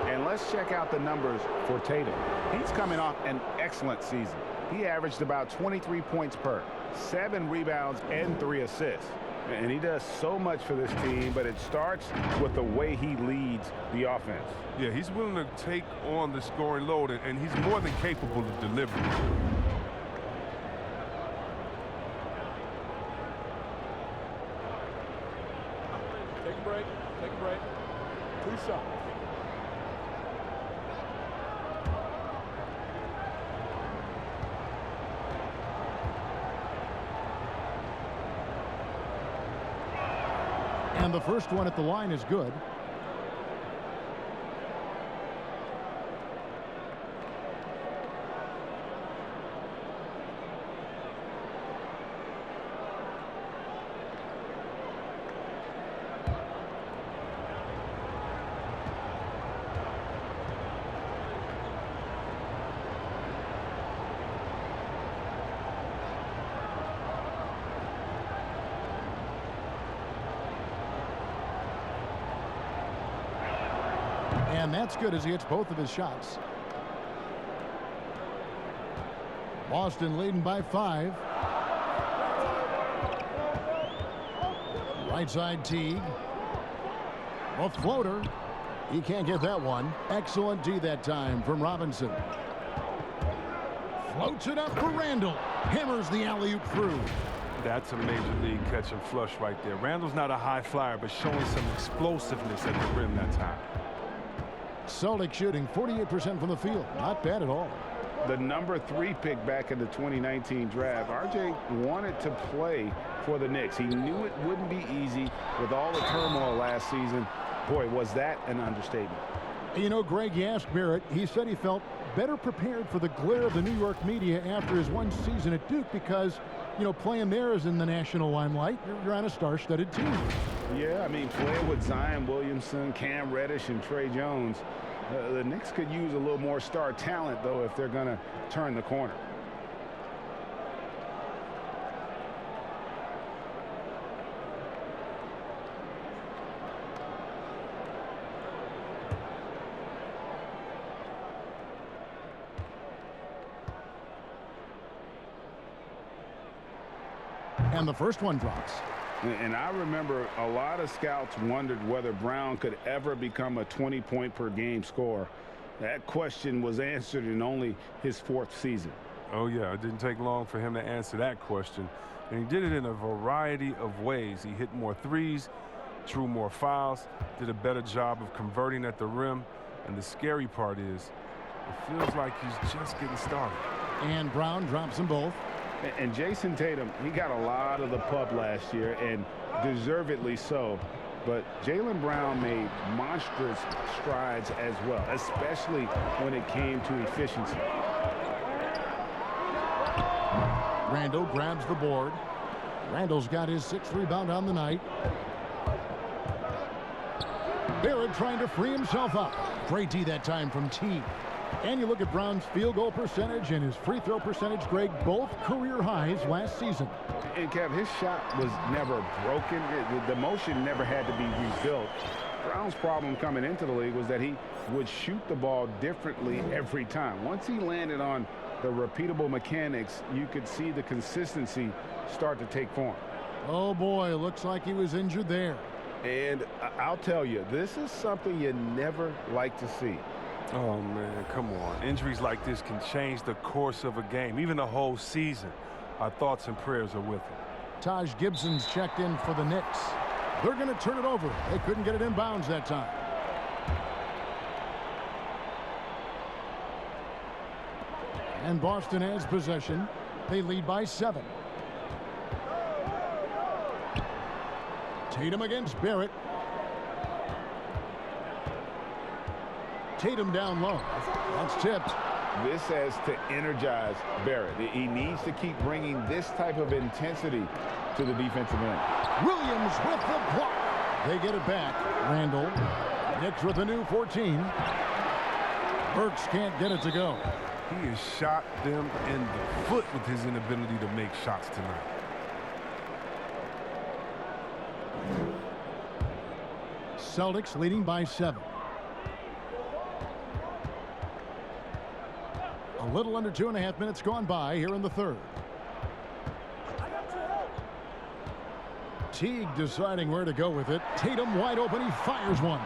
And let's check out the numbers for Tatum. He's coming off an excellent season. He averaged about 23 points per, 7 rebounds, and 3 assists. And he does so much for this team, but it starts with the way he leads the offense. Yeah, he's willing to take on the scoring load, and he's more than capable of delivering. Take a break. Take a break. 2 shots. And the first one at the line is good. And that's good as he hits both of his shots. Boston leading by 5. Right side Teague. A floater. He can't get that one. Excellent D that time from Robinson. Floats it up for Randall. Hammers the alley-oop through. That's a major league catch and flush right there. Randall's not a high flyer, but showing some explosiveness at the rim that time. Celtics shooting 48% from the field. Not bad at all. The number 3 pick back in the 2019 draft, RJ wanted to play for the Knicks. He knew it wouldn't be easy with all the turmoil last season. Boy, was that an understatement. You know, Greg, you asked Barrett. He said he felt better prepared for the glare of the New York media after his one season at Duke because, you know, playing there is in the national limelight. You're on a star-studded team. Yeah, I mean, playing with Zion Williamson, Cam Reddish, and Trey Jones, the Knicks could use a little more star talent, though, if they're going to turn the corner. And the first one drops. And I remember a lot of scouts wondered whether Brown could ever become a 20-point-per-game scorer. That question was answered in only his 4th season. Oh, yeah, it didn't take long for him to answer that question. And he did it in a variety of ways. He hit more threes, drew more fouls, did a better job of converting at the rim. And the scary part is, it feels like he's just getting started. And Brown drops them both. And Jason Tatum, he got a lot of the pub last year, and deservedly so. But Jaylen Brown made monstrous strides as well, especially when it came to efficiency. Randall grabs the board. Randall's got his 6th rebound on the night. Barrett trying to free himself up. Great D that time from T. And you look at Brown's field goal percentage and his free throw percentage, Greg, both career highs last season. And Kev, his shot was never broken. The motion never had to be rebuilt. Brown's problem coming into the league was that he would shoot the ball differently every time. Once he landed on the repeatable mechanics, you could see the consistency start to take form. Oh boy, looks like he was injured there. And I'll tell you, this is something you never like to see. Oh, man, come on. Injuries like this can change the course of a game, even the whole season. Our thoughts and prayers are with him. Taj Gibson's checked in for the Knicks. They're going to turn it over. They couldn't get it in bounds that time. And Boston has possession. They lead by 7. Tatum against Barrett. Tatum down low. That's tipped. This has to energize Barrett. He needs to keep bringing this type of intensity to the defensive end. Williams with the block. They get it back. Randall. Knicks with a new 14. Burks can't get it to go. He has shot them in the foot with his inability to make shots tonight. Celtics leading by 7. A little under 2.5 minutes gone by here in the third. Teague deciding where to go with it. Tatum wide open. He fires one.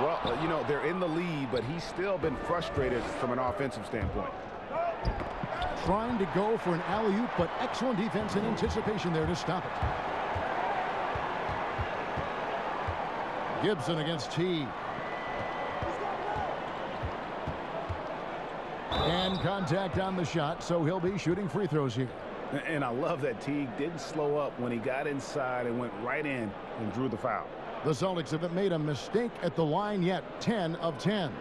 Well, you know, they're in the lead, but he's still been frustrated from an offensive standpoint. Trying to go for an alley-oop, but excellent defense and anticipation there to stop it. Gibson against Teague. And contact on the shot, so he'll be shooting free throws here. And I love that Teague didn't slow up when he got inside and went right in and drew the foul. The Celtics haven't made a mistake at the line yet. 10 of 10.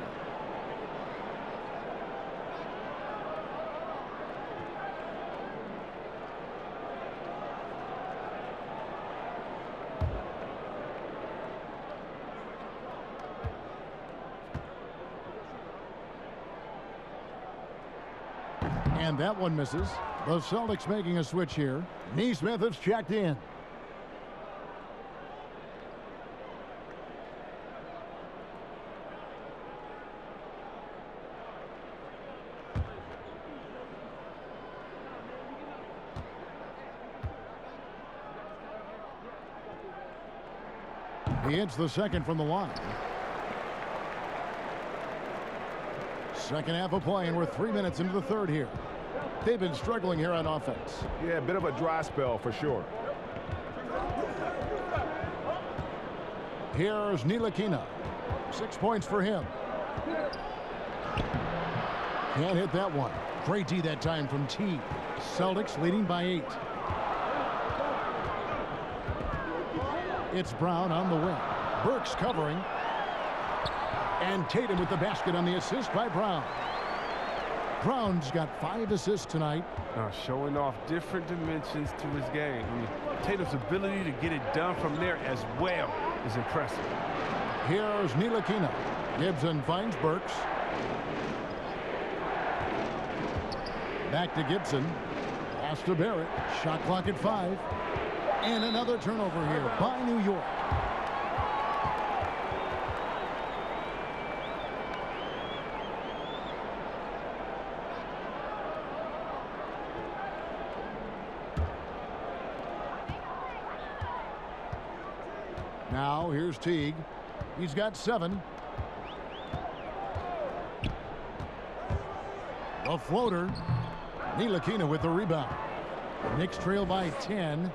And that one misses. The Celtics making a switch here. Neesmith has checked in. He hits the second from the line. Second half of play, and we're 3 minutes into the third here. They've been struggling here on offense. Yeah, a bit of a dry spell for sure. Here's Ntilikina. 6 points for him. Can't hit that one. Great D that time from T. Celtics leading by 8. It's Brown on the wing. Burks covering. And Tatum with the basket on the assist by Brown. Brown's got 5 assists tonight. Showing off different dimensions to his game. I mean, Tatum's ability to get it done from there as well is impressive. Here's Ntilikina. Gibson finds Burks. Back to Gibson. Pass to Barrett. Shot clock at 5. And another turnover here by New York. Now here's Teague. He's got 7. The floater. Ntilikina with the rebound. Knicks trail by 10.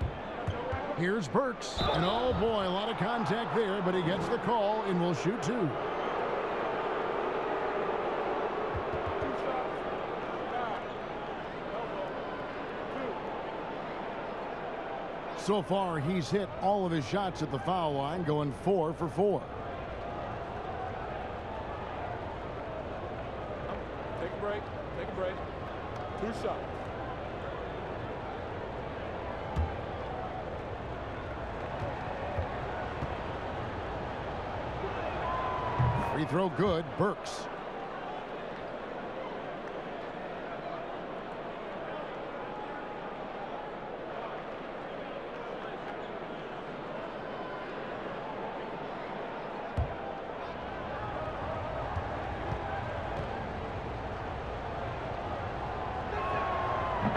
Here's Burks. And oh boy, a lot of contact there, but he gets the call and will shoot 2. So far, he's hit all of his shots at the foul line, going 4 for 4. Take a break. Take a break. 2 shots. Free throw good. Burks.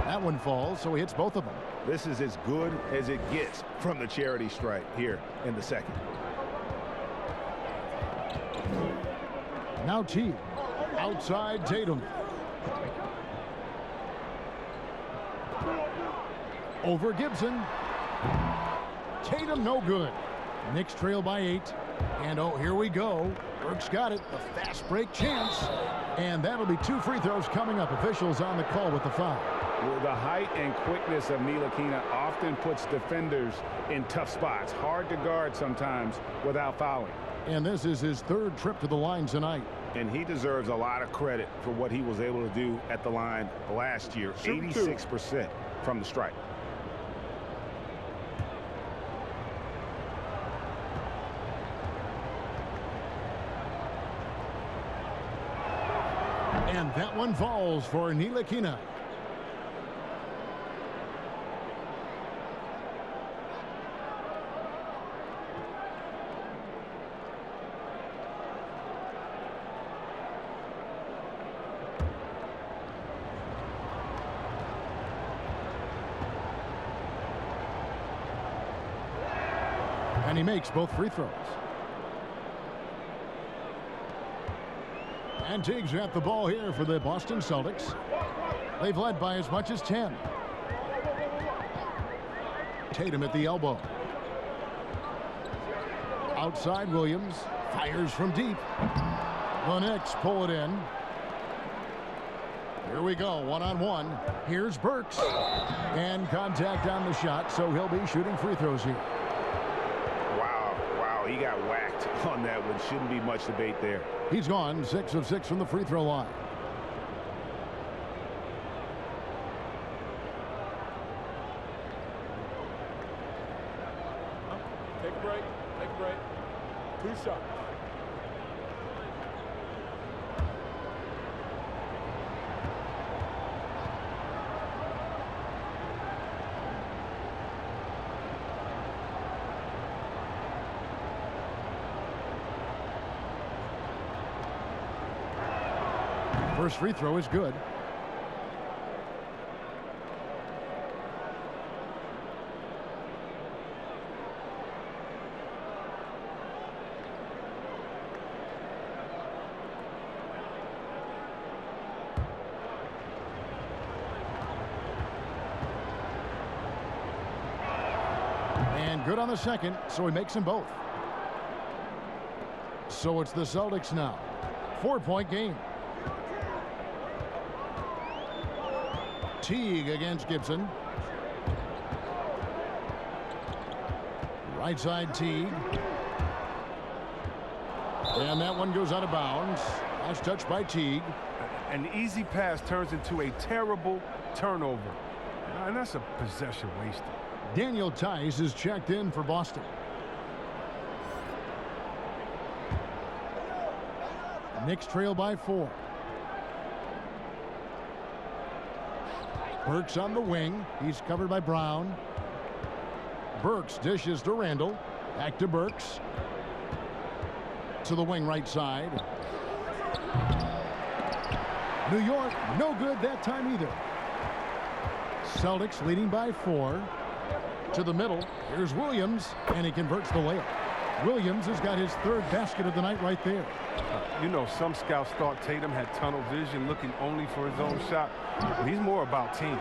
That one falls, so he hits both of them. This is as good as it gets from the charity stripe here in the second. Now Teague. Outside Tatum. Over Gibson. Tatum no good. Knicks trail by 8. And oh, here we go. Burks got it. A fast break chance. And that'll be 2 free throws coming up. Officials on the call with the foul. Well, the height and quickness of Ntilikina often puts defenders in tough spots. Hard to guard sometimes without fouling. And this is his 3rd trip to the line tonight. And he deserves a lot of credit for what he was able to do at the line last year. 86% from the stripe. And that one falls for Ntilikina. And he makes both free throws. And Teague's got the ball here for the Boston Celtics. They've led by as much as 10. Tatum at the elbow. Outside Williams. Fires from deep. The Knicks pull it in. Here we go, 1-on-1. Here's Burks. And contact on the shot, so he'll be shooting free throws here. Wow, he got whacked on that one. Shouldn't be much debate there. He's gone 6 of 6 from the free throw line. Take a break. Take a break. 2 shots. First free throw is good. And good on the second, so he makes them both. So it's the Celtics now. 4-point game. Teague against Gibson. Right side Teague. And that one goes out of bounds. Last touch by Teague. An easy pass turns into a terrible turnover. And that's a possession wasted. Daniel Tice is checked in for Boston. Knicks trail by 4. Burks on the wing. He's covered by Brown. Burks dishes to Randall. Back to Burks. To the wing right side. New York, no good that time either. Celtics leading by 4. To the middle. Here's Williams, and he converts the layup. Williams has got his third basket of the night right there. You know, some scouts thought Tatum had tunnel vision, looking only for his own shot. He's more about team.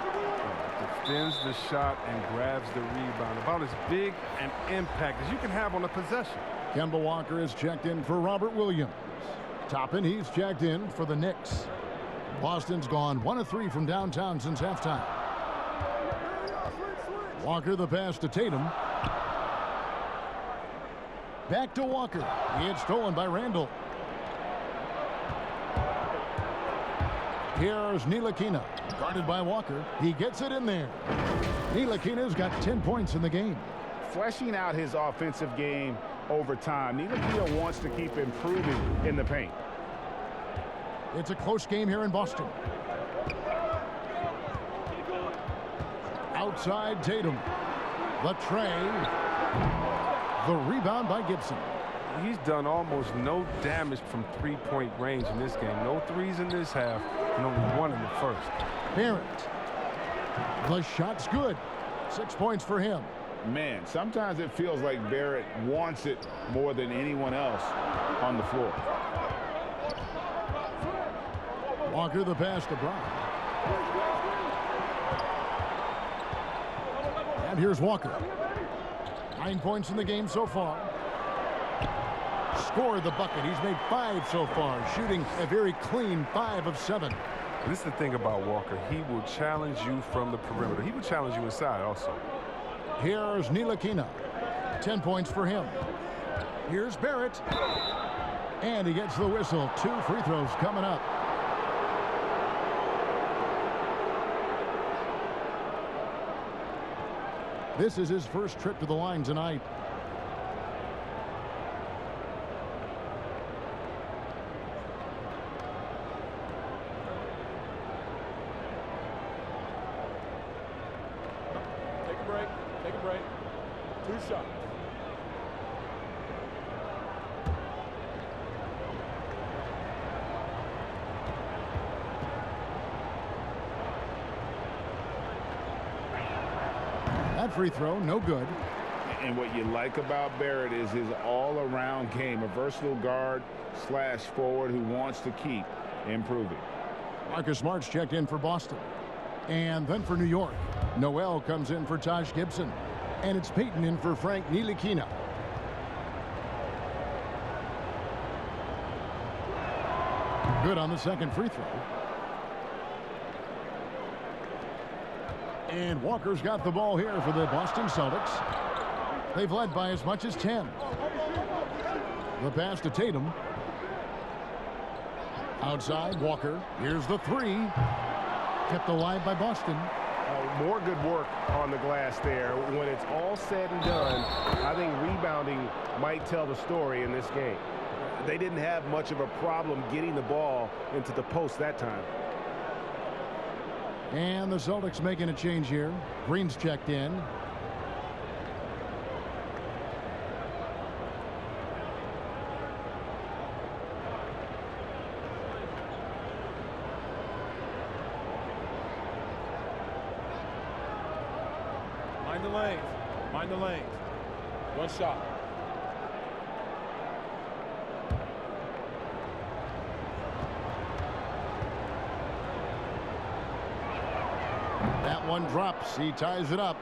Defends the shot and grabs the rebound. About as big an impact as you can have on a possession. Kemba Walker is checked in for Robert Williams. Toppin, he's checked in for the Knicks. Boston's gone 1 of 3 from downtown since halftime. Walker the pass to Tatum. Back to Walker. It's stolen by Randall. Here's Ntilikina, guarded by Walker. He gets it in there. Ntilikina's got 10 points in the game. Fleshing out his offensive game over time. Ntilikina wants to keep improving in the paint. It's a close game here in Boston. Outside Tatum. The tray. The rebound by Gibson. He's done almost no damage from three-point range in this game. No threes in this half, and only 1 in the first. Barrett. The shot's good. 6 points for him. Man, sometimes it feels like Barrett wants it more than anyone else on the floor. Walker the pass to Brown. And here's Walker. 9 points in the game so far. Scored the bucket. He's made 5 so far, shooting a very clean 5 of 7. This is the thing about Walker. He will challenge you from the perimeter. He will challenge you inside also. Here's Ntilikina. 10 points for him. Here's Barrett. And he gets the whistle. 2 free throws coming up. This is his first trip to the line tonight. Take a break. Take a break. 2 shots. That free throw, no good. And what you like about Barrett is his all-around game, a versatile guard / forward who wants to keep improving. Marcus Smart's checked in for Boston. And then for New York, Noel comes in for Taj Gibson. And it's Peyton in for Frank Ntilikina. Good on the second free throw. And Walker's got the ball here for the Boston Celtics. They've led by as much as 10. The pass to Tatum. Outside, Walker. Here's the 3. Kept alive by Boston. More good work on the glass there. When it's all said and done, I think rebounding might tell the story in this game. They didn't have much of a problem getting the ball into the post that time. And the Celtics making a change here. Green's checked in. Mind the lanes. Mind the lanes. 1 shot. That one drops. He ties it up.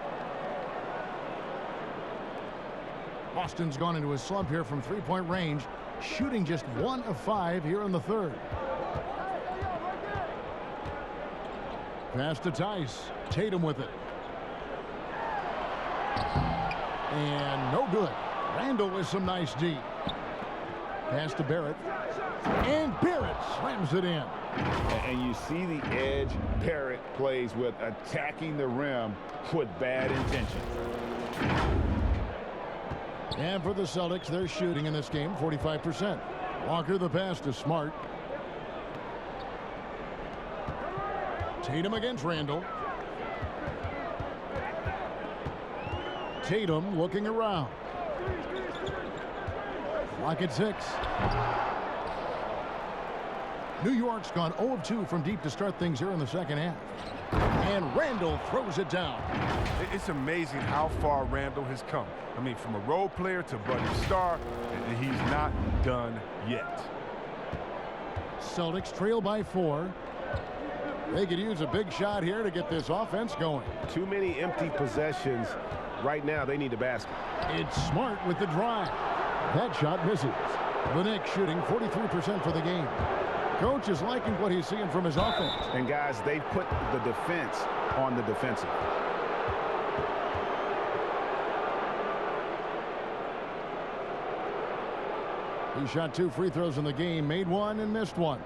Boston's gone into a slump here from 3-point range, shooting just 1 of 5 here in the third. Pass to Tice. Tatum with it. And no good. Randall with some nice D. Pass to Barrett. And Barrett slams it in. And you see the edge Barrett plays with, attacking the rim with bad intentions. And for the Celtics, they're shooting in this game 45%. Walker the pass to Smart. Tatum against Randall. Tatum looking around. Clock at 6. New York's gone 0 of 2 from deep to start things here in the second half. And Randall throws it down. It's amazing how far Randall has come. I mean, from a role player to budding star, and he's not done yet. Celtics trail by 4. They could use a big shot here to get this offense going. Too many empty possessions. Right now, they need a basket. It's Smart with the drive. That shot misses. The Knicks shooting 43% for the game. Coach is liking what he's seeing from his offense. And guys, they put the defense on the defensive. He shot 2 free throws in the game, made 1 and missed 1.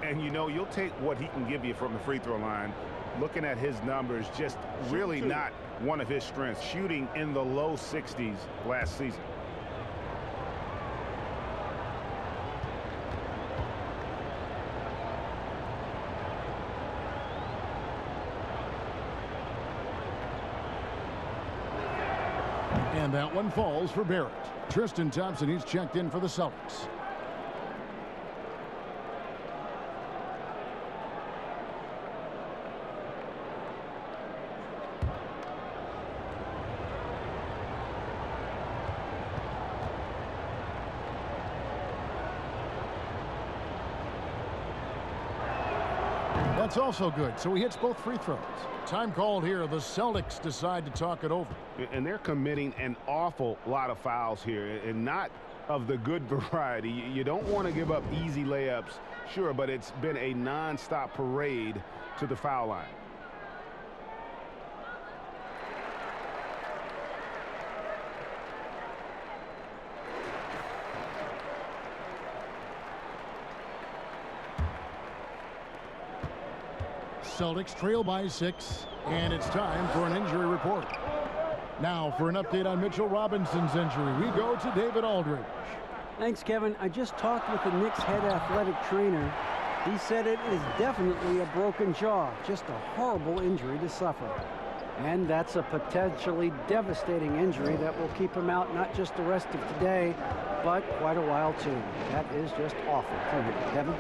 And you know, you'll take what he can give you from the free throw line. Looking at his numbers, just really not one of his strengths. Shooting in the low 60s last season. And that one falls for Barrett. Tristan Thompson, he's checked in for the Celtics. That's also good, so he hits both free throws. Time called here. The Celtics decide to talk it over. And they're committing an awful lot of fouls here, and not of the good variety. You don't want to give up easy layups, sure, but it's been a non-stop parade to the foul line. Celtics trail by 6, and it's time for an injury report. Now for an update on Mitchell Robinson's injury, we go to David Aldridge. Thanks, Kevin. I just talked with the Knicks head athletic trainer. He said it is definitely a broken jaw, just a horrible injury to suffer. And that's a potentially devastating injury that will keep him out not just the rest of today, but quite a while too. That is just awful. Kevin?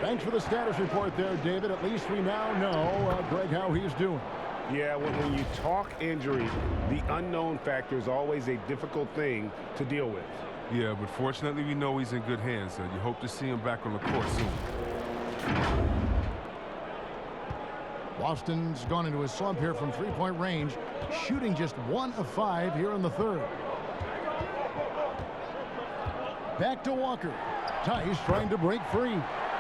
Thanks for the status report there, David. At least we now know, Greg, how he's doing. Yeah, when you talk injury, the unknown factor is always a difficult thing to deal with. Yeah, but fortunately we know he's in good hands, so you hope to see him back on the court soon. Boston's gone into a slump here from three-point range, shooting just 1 of 5 here in the third. Back to Walker. Tice trying to break free.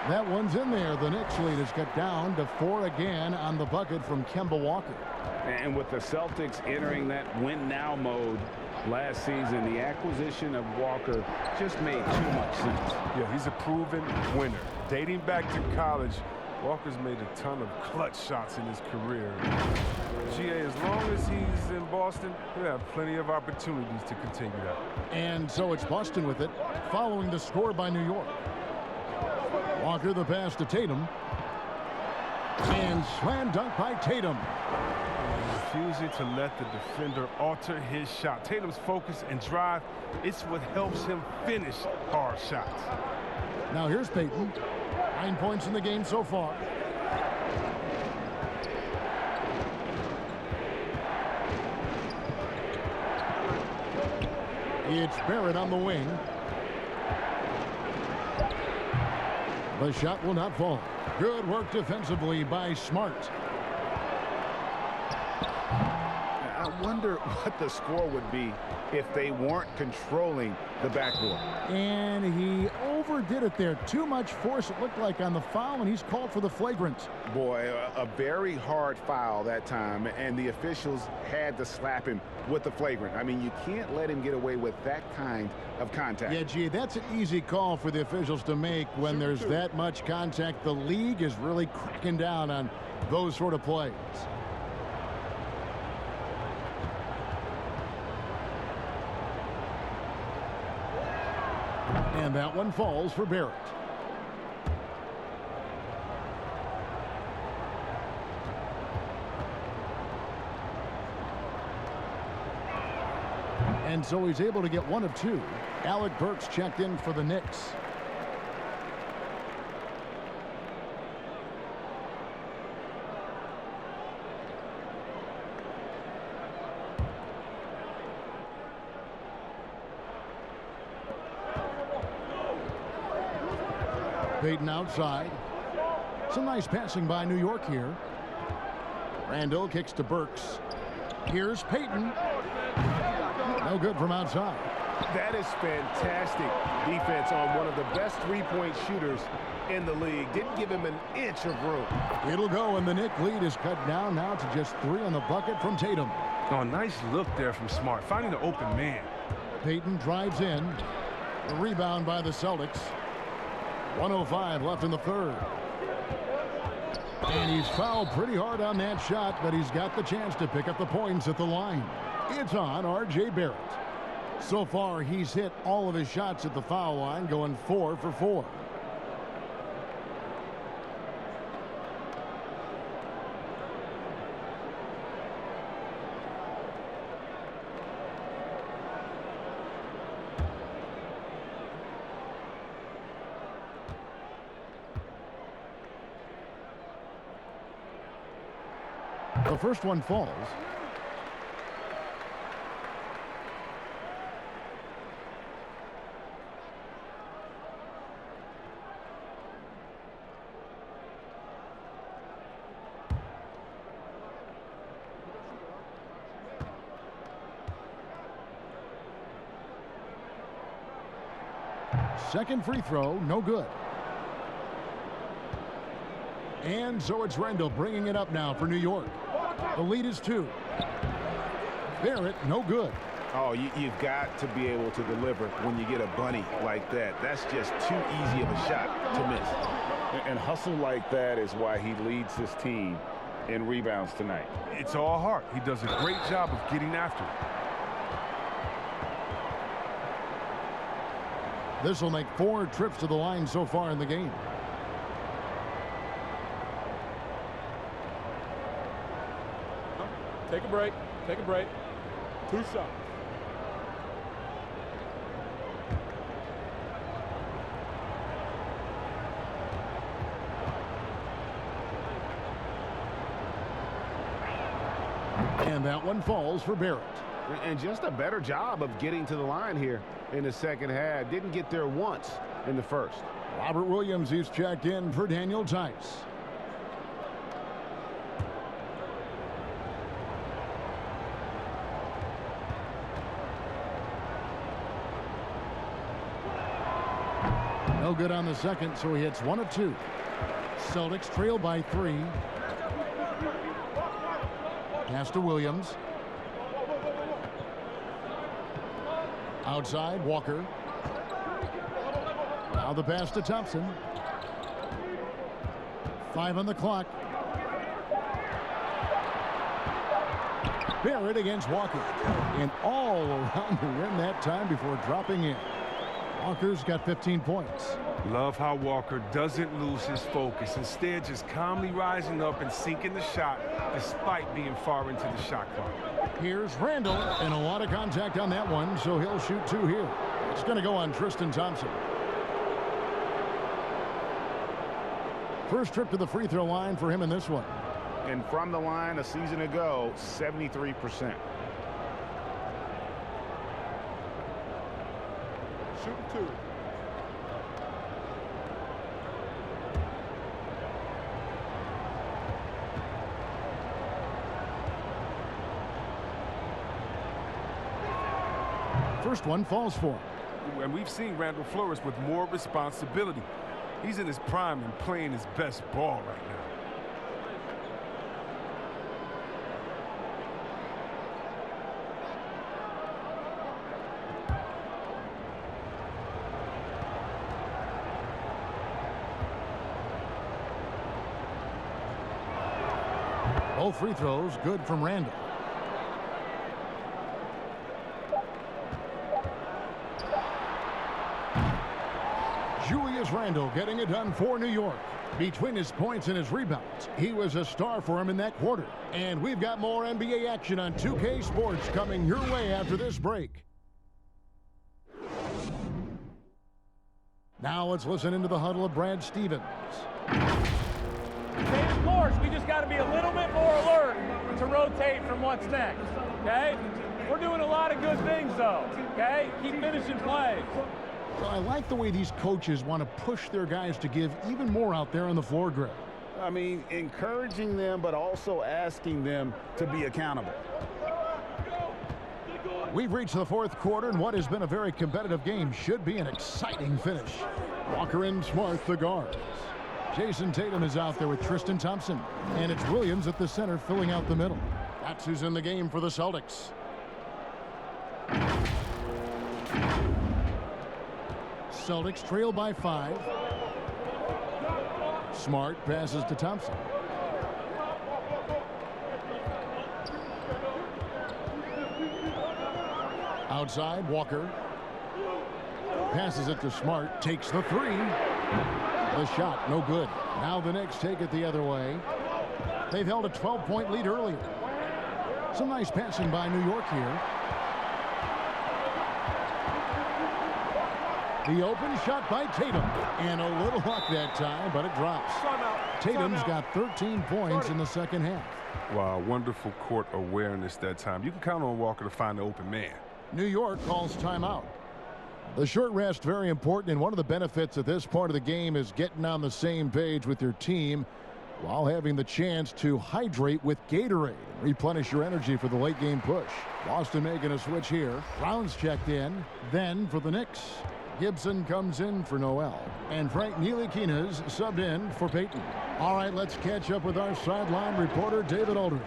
That one's in there. The Knicks lead is cut down to 4 again on the bucket from Kemba Walker. And with the Celtics entering that win-now mode last season, the acquisition of Walker just made too much sense. Yeah, he's a proven winner. Dating back to college, Walker's made a ton of clutch shots in his career. GA, as long as he's in Boston, he'll have plenty of opportunities to continue that. And so it's Boston with it, following the score by New York. Walker the pass to Tatum. And slam dunk by Tatum. Refusing to let the defender alter his shot. Tatum's focus and drive, it's what helps him finish hard shots. Now here's Payton. 9 points in the game so far. It's Barrett on the wing. The shot will not fall. Good work defensively by Smart. I wonder what the score would be if they weren't controlling the backboard. And he overdid it there. Too much force, it looked like, on the foul, and he's called for the flagrant. Boy, a very hard foul that time, and the officials had to slap him with the flagrant. I mean, you can't let him get away with that kind of contact. Yeah, gee, that's an easy call for the officials to make when there's that much contact. The league is really cracking down on those sort of plays. And that one falls for Barrett. And so he's able to get 1 of 2. Alec Burks checked in for the Knicks. Payton outside. Some nice passing by New York here. Randall kicks to Burks. Here's Payton. No good from outside. That is fantastic defense on one of the best three-point shooters in the league. Didn't give him an inch of room. It'll go, and the Knicks lead is cut down now to just 3 on the bucket from Tatum. Oh, nice look there from Smart, finding the open man. Payton drives in. A rebound by the Celtics. 1:05 left in the third. And he's fouled pretty hard on that shot, but he's got the chance to pick up the points at the line. It's on R.J. Barrett. So far, he's hit all of his shots at the foul line, going 4 for 4. The first one falls. Second free throw, no good. And so it's Randall bringing it up now for New York. The lead is 2. Barrett, no good. Oh, you've got to be able to deliver when you get a bunny like that. That's just too easy of a shot to miss. And hustle like that is why he leads this team in rebounds tonight. It's all heart. He does a great job of getting after it. This will make 4 trips to the line so far in the game. Take a break. Take a break. 2 shots. And that one falls for Barrett. And just a better job of getting to the line here in the second half. Didn't get there once in the first. Robert Williams is checked in for Daniel Tice. No good on the second, so he hits 1 of 2. Celtics trail by 3. Pass to Williams. Outside, Walker. Now the pass to Thompson. 5 on the clock. Barrett against Walker. And all around the rim that time before dropping in. Walker's got 15 points. Love how Walker doesn't lose his focus. Instead, just calmly rising up and sinking the shot despite being far into the shot clock. Here's Randall, and a lot of contact on that one, so he'll shoot 2 here. It's going to go on Tristan Thompson. First trip to the free throw line for him in this one. And from the line a season ago, 73%. Shooting 2. First one falls for him. And we've seen Randall flourish with more responsibility. He's in his prime and playing his best ball right now. Both free throws good from Randall. Julius Randall getting it done for New York. Between his points and his rebounds, he was a star for him in that quarter. And we've got more NBA action on 2K Sports coming your way after this break. Now let's listen into the huddle of Brad Stevens. Of course, we just got to be a little bit more alert to rotate from what's next, okay? We're doing a lot of good things, though, okay? Keep finishing plays. Well, I like the way these coaches want to push their guys to give even more out there on the floor, Greg. I mean, encouraging them, but also asking them to be accountable. We've reached the fourth quarter, and what has been a very competitive game should be an exciting finish. Walker and Smart, the guards. Jason Tatum is out there with Tristan Thompson, and it's Williams at the center filling out the middle. That's who's in the game for the Celtics. Celtics trail by 5. Smart passes to Thompson. Outside, Walker passes it to Smart, takes the 3. The shot, no good. Now the Knicks take it the other way. They've held a 12-point lead earlier. Some nice passing by New York here. The open shot by Tatum. And a little luck that time, but it drops. Tatum's got 13 points in the second half. Wow, wonderful court awareness that time. You can count on Walker to find the open man. New York calls timeout. The short rest, very important, and one of the benefits of this part of the game is getting on the same page with your team while having the chance to hydrate with Gatorade and replenish your energy for the late game push. Boston making a switch here. Brown's checked in. Then for the Knicks, Gibson comes in for Noel, and Frank Ntilikina's subbed in for Peyton. All right, let's catch up with our sideline reporter, David Aldridge.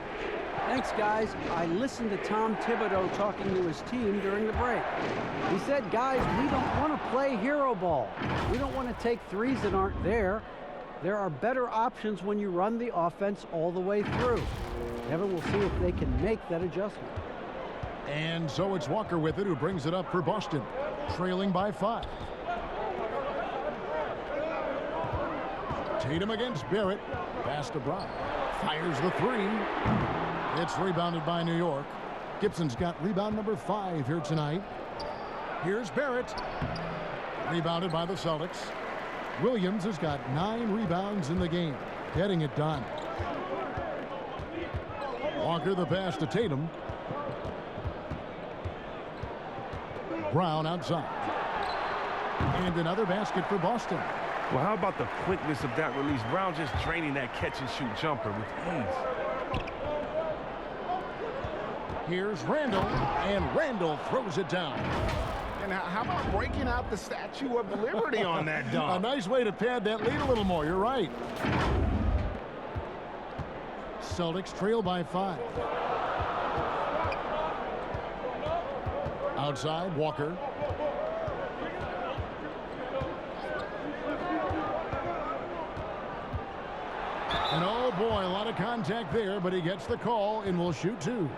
Thanks, guys. I listened to Tom Thibodeau talking to his team during the break. He said, guys, we don't want to play hero ball. We don't want to take threes that aren't there. There are better options when you run the offense all the way through. Kevin will see if they can make that adjustment. And so it's Walker with it, who brings it up for Boston, trailing by 5. Tatum against Barrett. Pass to Brown. Fires the 3. It's rebounded by New York. Gibson's got rebound number 5 here tonight. Here's Barrett. Rebounded by the Celtics. Williams has got 9 rebounds in the game, getting it done. Walker the pass to Tatum. Brown outside. And another basket for Boston. Well, how about the quickness of that release? Brown just draining that catch-and-shoot jumper with ease. Here's Randall, and Randall throws it down. And how about breaking out the Statue of Liberty on that dunk? A nice way to pad that lead a little more. You're right. Celtics trail by 5. Outside, Walker. And oh boy, a lot of contact there, but he gets the call and will shoot 2.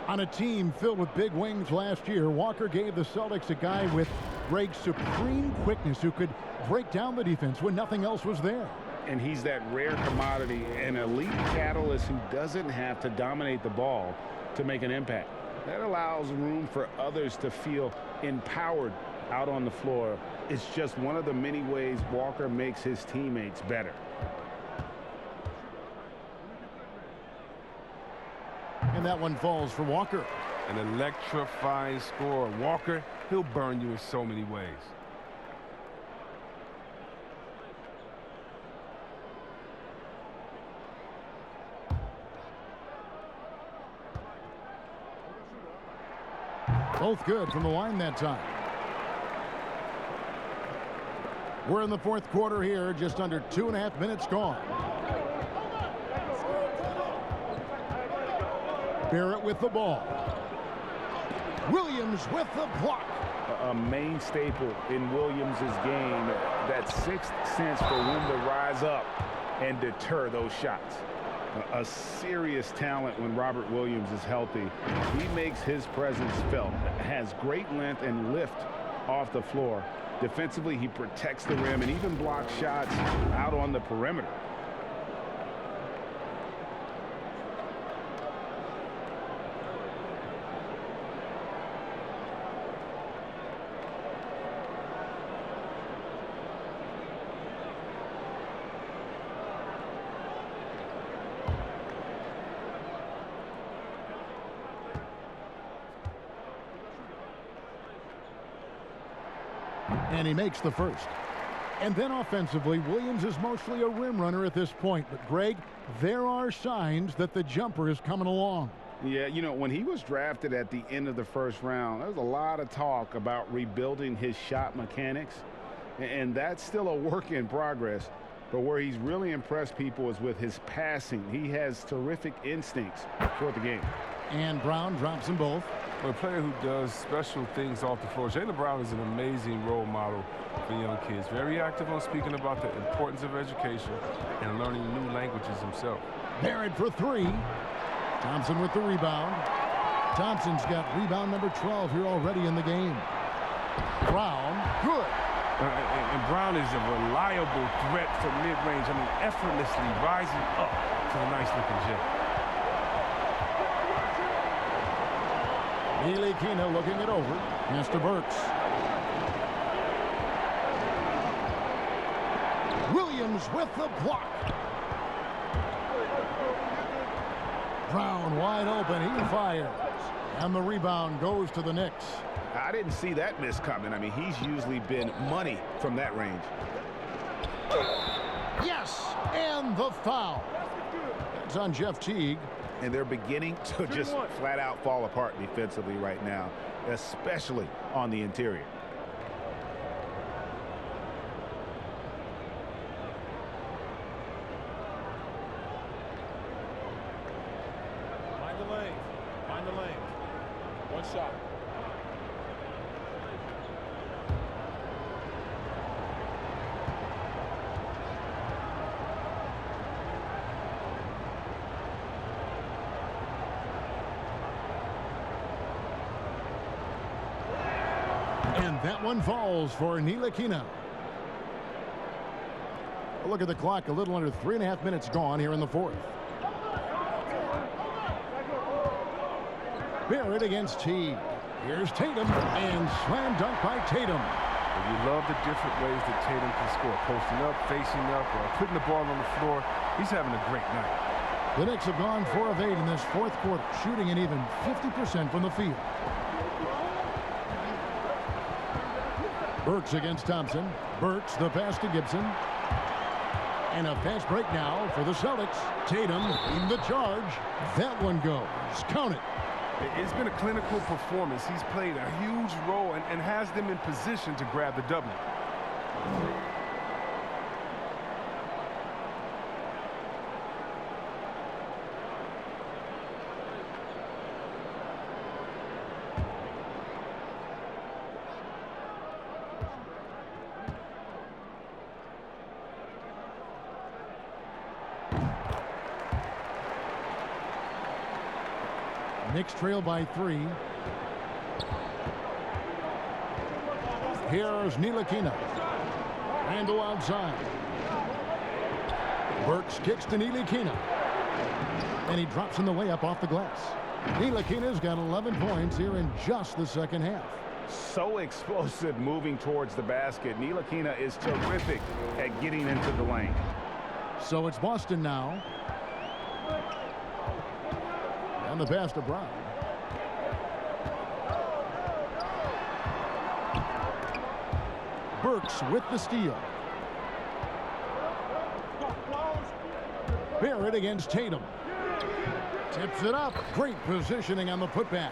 On a team filled with big wings last year, Walker gave the Celtics a guy with Greg's supreme quickness who could break down the defense when nothing else was there. And he's that rare commodity, an elite catalyst who doesn't have to dominate the ball to make an impact. That allows room for others to feel empowered out on the floor. It's just one of the many ways Walker makes his teammates better. And that one falls for Walker. An electrifying scorer. Walker, he'll burn you in so many ways. Both good from the line that time. We're in the fourth quarter here, just under 2.5 minutes gone. Barrett with the ball. Williams with the block. A main staple in Williams' game, that sixth sense for when to rise up and deter those shots. A serious talent when Robert Williams is healthy. He makes his presence felt, has great length and lift off the floor. Defensively, he protects the rim and even blocks shots out on the perimeter. And he makes the first. And then offensively, Williams is mostly a rim runner at this point. But, Greg, there are signs that the jumper is coming along. Yeah, you know, when he was drafted at the end of the first round, there was a lot of talk about rebuilding his shot mechanics. And that's still a work in progress. But where he's really impressed people is with his passing. He has terrific instincts for the game. And Brown drops them both. For a player who does special things off the floor, Jaylen Brown is an amazing role model for young kids. Very active on speaking about the importance of education and learning new languages himself. Barrett for three. Thompson with the rebound. Thompson's got rebound number 12 here already in the game. Brown, good. And Brown is a reliable threat from mid-range. I mean, effortlessly rising up to the nice-looking jet. Ntilikina looking it over. Pass to Burks. Williams with the block. Brown wide open. He fires. And the rebound goes to the Knicks. I didn't see that miss coming. I mean, he's usually been money from that range. Yes, and the foul. It's on Jeff Teague. And they're beginning to just flat out fall apart defensively right now, especially on the interior. Mind the lane. Mind the lane. One shot. And that one falls for Ntilikina. Look at the clock. A little under 3.5 minutes gone here in the fourth. Barrett against Teague. Here's Tatum, and slam dunk by Tatum. You love the different ways that Tatum can score. Posting up, facing up, or putting the ball on the floor. He's having a great night. The Knicks have gone 4 of 8 in this fourth quarter, shooting an even 50% from the field. Burks against Thompson. Burks the pass to Gibson. And a fast break now for the Celtics. Tatum in the charge. That one goes. Count it. It's been a clinical performance. He's played a huge role and has them in position to grab the W. Knicks trail by 3. Here's Ntilikina. Handle outside. Burks kicks to Ntilikina. And he drops in the layup off the glass. Ntilikina's got 11 points here in just the second half. So explosive moving towards the basket. Ntilikina is terrific at getting into the lane. So it's Boston now. And the pass to Brown. Burks with the steal. Barrett against Tatum. Tips it up. Great positioning on the putback.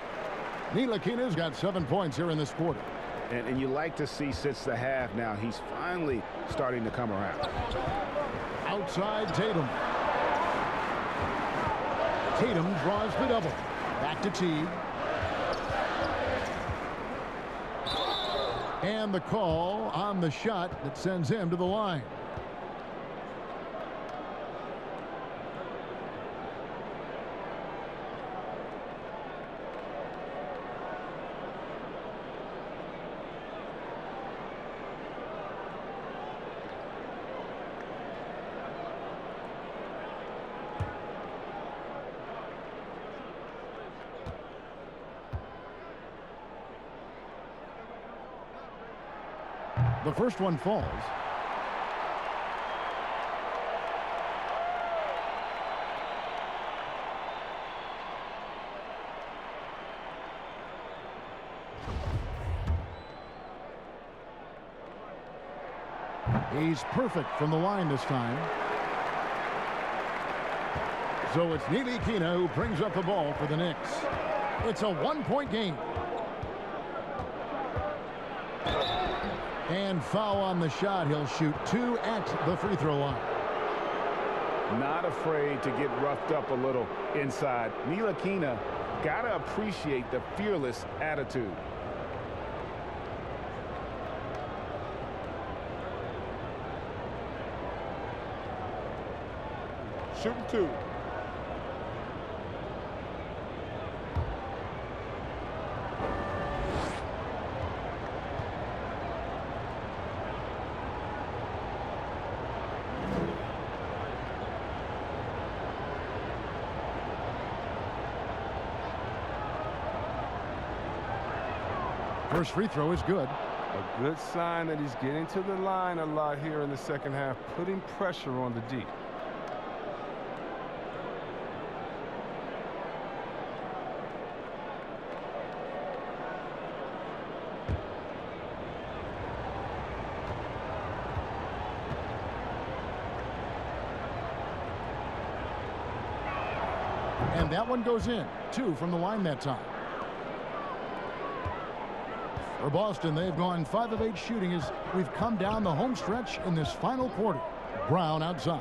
Ntilikina's got 7 points here in this quarter. And you like to see since the half now, he's finally starting to come around. Outside Tatum. Tatum draws the double. Back to Teague. And the call on the shot that sends him to the line. The first one falls. He's perfect from the line this time. So it's Ntilikina who brings up the ball for the Knicks. It's a one-point game. And foul on the shot. He'll shoot 2 at the free throw line. Not afraid to get roughed up a little inside. Ntilikina got to appreciate the fearless attitude. Shooting 2. First free throw is good. A good sign that he's getting to the line a lot here in the second half, putting pressure on the D. And that one goes in. 2 from the line that time. For Boston, they've gone 5 of 8 shooting as we've come down the home stretch in this final quarter. Brown outside.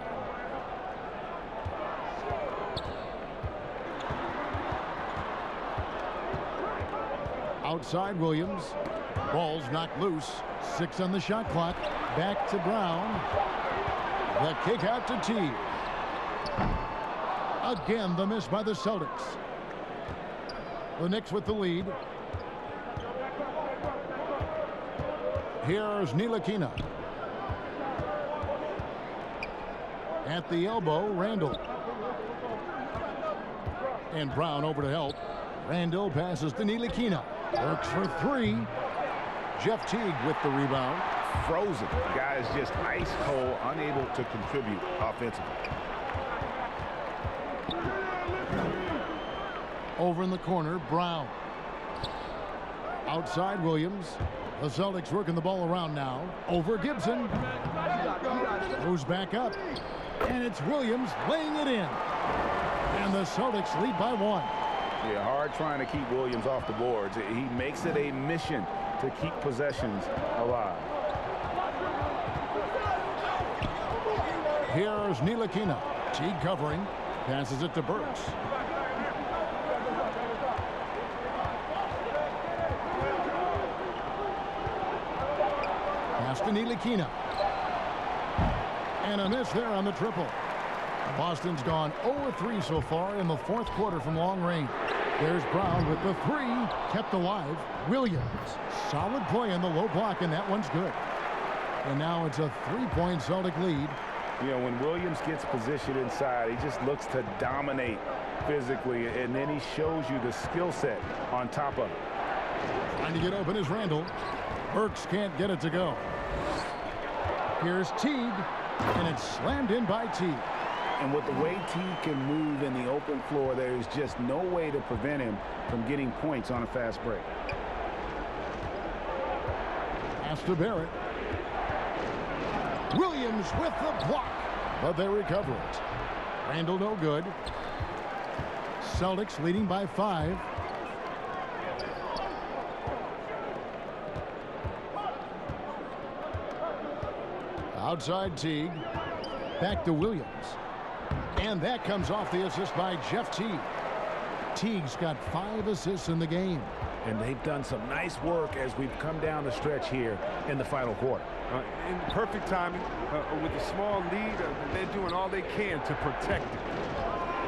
Outside Williams. Ball's knocked loose. 6 on the shot clock. Back to Brown. The kick out to T. Again, the miss by the Celtics. The Knicks with the lead. Here's Ntilikina. At the elbow, Randall. And Brown over to help. Randall passes to Ntilikina. Works for 3. Jeff Teague with the rebound. Frozen. The guy is just ice cold, unable to contribute offensively. Over in the corner, Brown. Outside Williams. The Celtics working the ball around now. Over Gibson. Goes back up. And it's Williams laying it in. And the Celtics lead by 1. Yeah, hard trying to keep Williams off the boards. He makes it a mission to keep possessions alive. Here's Ntilikina. Teague covering. Passes it to Burks. Pass to Ntilikina. And a miss there on the triple. Boston's gone 0-3 so far in the 4th quarter from long range. There's Brown with the 3, kept alive. Williams, solid play in the low block, and that one's good. And now it's a 3-point Celtic lead. You know, when Williams gets positioned inside, he just looks to dominate physically, and then he shows you the skill set on top of it. Trying to get open is Randall. Burks can't get it to go. Here's Teague, and it's slammed in by Teague. And with the way Teague can move in the open floor, there is just no way to prevent him from getting points on a fast break. Pass to Barrett. Williams with the block, but they recover it. Randall no good. Celtics leading by 5. Outside Teague. Back to Williams. And that comes off the assist by Jeff Teague. Teague's got 5 assists in the game. And they've done some nice work as we've come down the stretch here in the final quarter. In perfect timing, with a small lead, they're doing all they can to protect it.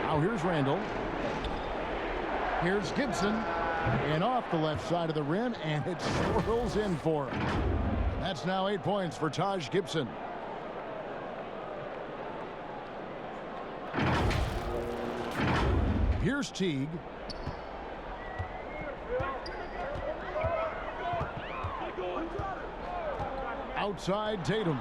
Now here's Randall. Here's Gibson. And off the left side of the rim, and it swirls in for him. That's now 8 points for Taj Gibson. Here's Teague. Outside Tatum.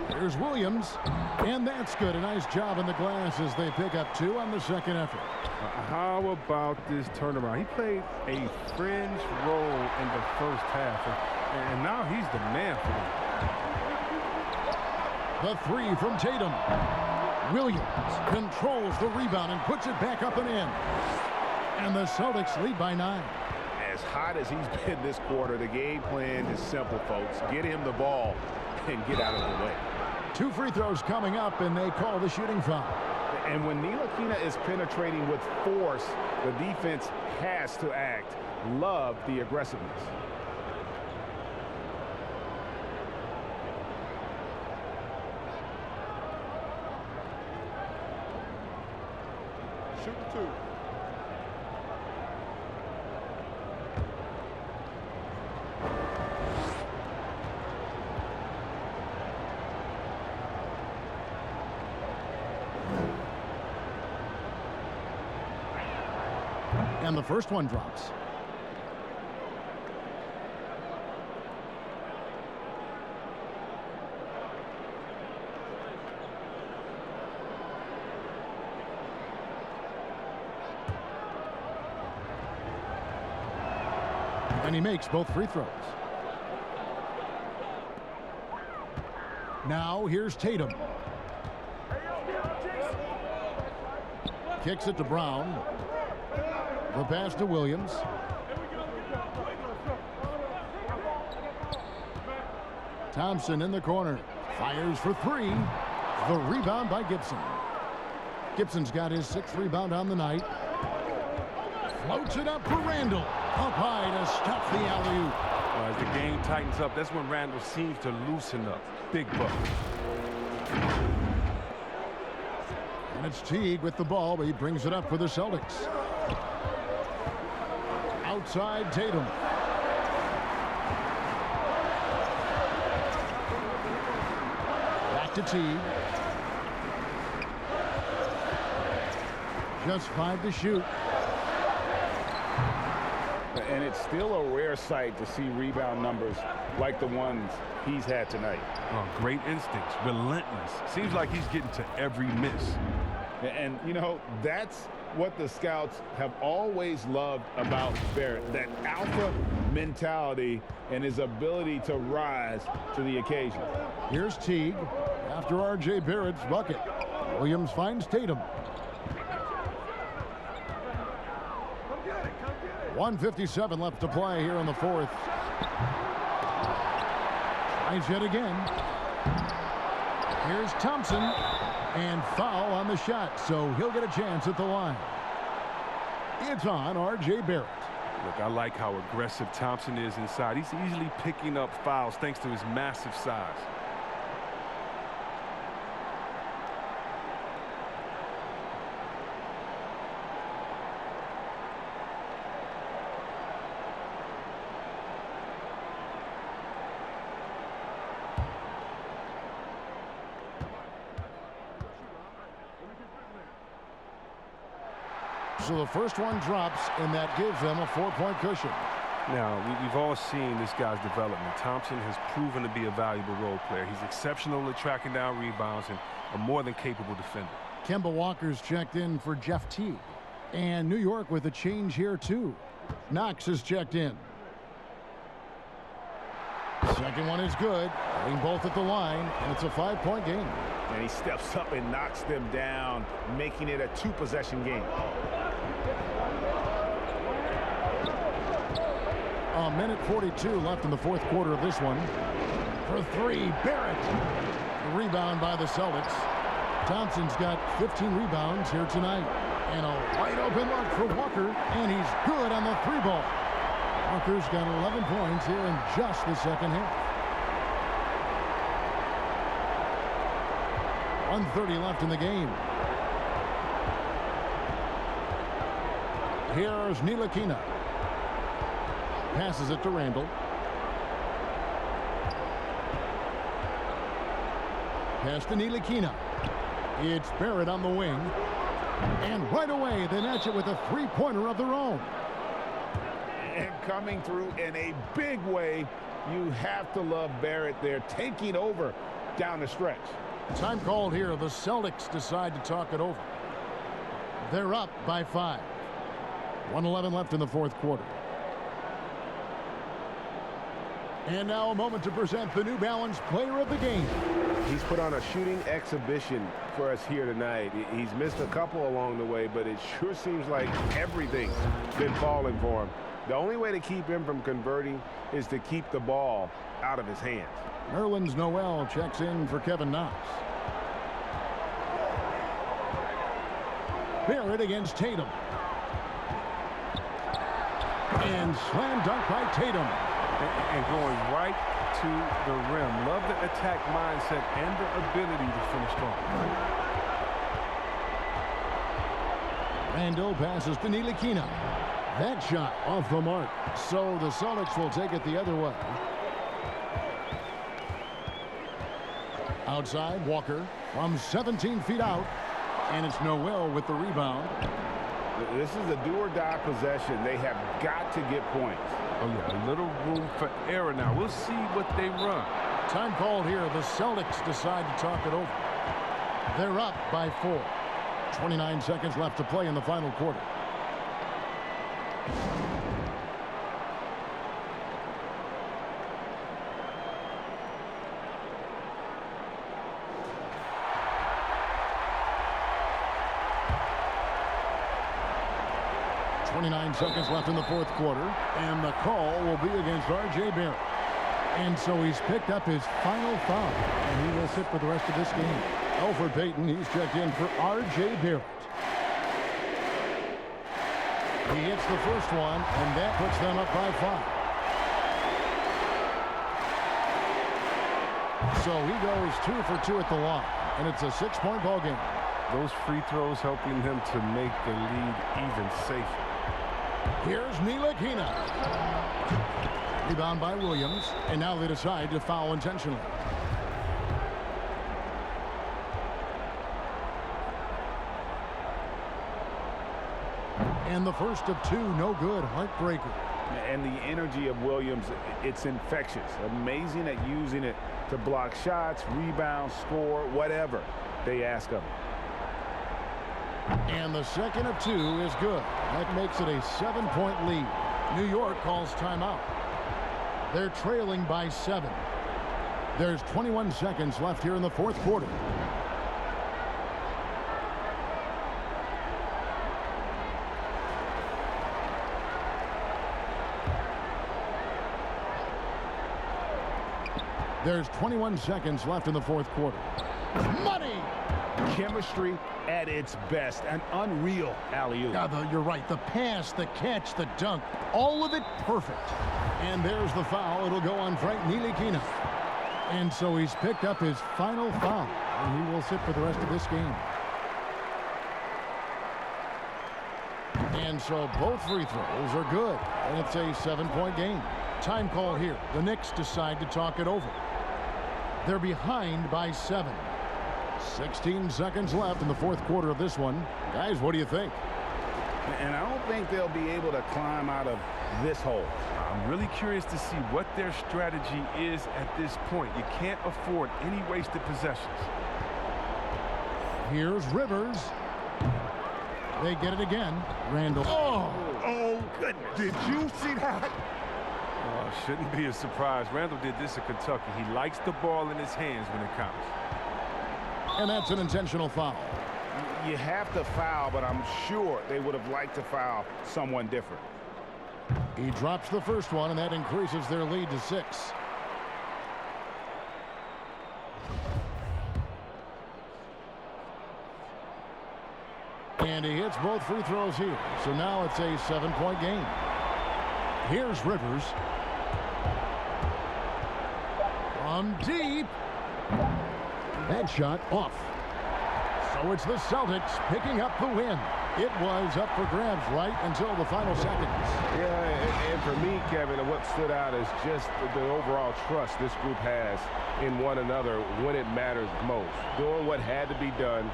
Here's Williams. And that's good. A nice job in the glass as they pick up 2 on the second effort. How about this turnaround? He played a fringe role in the first half. And now he's the man for The three from Tatum. Williams controls the rebound and puts it back up and in. And the Celtics lead by 9. As hot as he's been this quarter, the game plan is simple, folks. Get him the ball and get out of the way. 2 free throws coming up, and they call the shooting foul. And when Ntilikina is penetrating with force, the defense has to act. Love the aggressiveness. Shoot the 2. And the first one drops. And he makes both free throws. Now here's Tatum. Kicks it to Brown. The pass to Williams. Thompson in the corner. Fires for 3. The rebound by Gibson. Gibson's got his 6th rebound on the night. Floats it up for Randall. Up high to stop the alley-oop. As the game tightens up, that's when Randall seems to loosen up. Big buck. And it's Teague with the ball, but he brings it up for the Celtics. Outside Tatum. Back to Teague. Just 5 to shoot. And it's still a rare sight to see rebound numbers like the ones he's had tonight. Oh, great instincts, relentless. Seems like he's getting to every miss. And, you know, that's what the scouts have always loved about Barrett, that alpha mentality and his ability to rise to the occasion. Here's Teague after R.J. Barrett's bucket. Williams finds Tatum. 1:57 left to play here in the 4th. Tries yet again. Here's Thompson. And foul on the shot, so he'll get a chance at the line. It's on R.J. Barrett. Look, I like how aggressive Thompson is inside. He's easily picking up fouls thanks to his massive size. So the first one drops, and that gives them a 4-point cushion. Now, we've all seen this guy's development. Thompson has proven to be a valuable role player. He's exceptional at tracking down rebounds and a more than capable defender. Kemba Walker's checked in for Jeff Teague. And New York with a change here, too. Knox is checked in. Second one is good. Getting both at the line, and it's a 5-point game. And he steps up and knocks them down, making it a 2-possession game. A minute 42 left in the 4th quarter of this one. For 3, Barrett. The rebound by the Celtics. Thompson's got 15 rebounds here tonight. And a wide open look for Walker, and he's good on the 3-ball. Walker's got 11 points here in just the second half. 1:30 left in the game. Here's Ntilikina. Passes it to Randall. Pass to Ntilikina. It's Barrett on the wing. And right away, they match it with a 3-pointer of their own. And coming through in a big way, you have to love Barrett there, taking over down the stretch. Time called here. The Celtics decide to talk it over. They're up by 5. 1:11 left in the 4th quarter. And now a moment to present the New Balance Player of the Game. He's put on a shooting exhibition for us here tonight. He's missed a couple along the way, but it sure seems like everything's been falling for him. The only way to keep him from converting is to keep the ball out of his hands. Nerlens Noel checks in for Kevin Knox. Barrett against Tatum. And slam dunk by Tatum. And going right to the rim. Love the attack mindset and the ability to finish strong. Randall passes to Ntilikina. That shot off the mark. So the Celtics will take it the other way. Outside, Walker from 17 feet out. And it's Noel with the rebound. This is a do-or-die possession. They have got to get points. Oh, yeah, a little room for error now. We'll see what they run. Time called here. The Celtics decide to talk it over. They're up by 4. 29 seconds left to play in the final quarter. Seconds left in the fourth quarter, and the call will be against R.J. Barrett. And so he's picked up his final foul, and he will sit for the rest of this game. Elfrid Payton, he's checked in for R.J. Barrett. He hits the first one, and that puts them up by 5. So he goes 2 for 2 at the line, and it's a 6-point ball game. Those free throws helping him to make the lead even safer. Here's Ntilikina. Rebound by Williams, and now they decide to foul intentionally. And the first of 2, no good, heartbreaker. And the energy of Williams, it's infectious. Amazing at using it to block shots, rebound, score, whatever they ask of him. And the second of 2 is good. That makes it a 7-point lead. New York calls timeout. They're trailing by 7. There's 21 seconds left here in the fourth quarter. There's 21 seconds left in the fourth quarter. Money! Chemistry at its best. An unreal alley-oop. Yeah, you're right. The pass, the catch, the dunk, all of it perfect. And there's the foul. It'll go on Frank Ntilikina. And so he's picked up his final foul, and he will sit for the rest of this game. And so both free throws are good, and it's a 7-point game. Time call here. The Knicks decide to talk it over. They're behind by 7. 16 seconds left in the fourth quarter of this one. Guys, what do you think? And I don't think they'll be able to climb out of this hole. I'm really curious to see what their strategy is at this point. You can't afford any wasted possessions. Here's Rivers. They get it again. Randall. Oh, goodness. Did you see that? Shouldn't be a surprise. Randall did this at Kentucky. He likes the ball in his hands when it counts. And that's an intentional foul. You have to foul, but I'm sure they would have liked to foul someone different. He drops the first one, and that increases their lead to 6. And he hits both free throws here. So now it's a 7-point game. Here's Rivers. From deep. That shot off. So it's the Celtics picking up the win. It was up for grabs right until the final seconds. Yeah, and for me, Kevin, what stood out is just the overall trust this group has in one another when it matters most. Doing what had to be done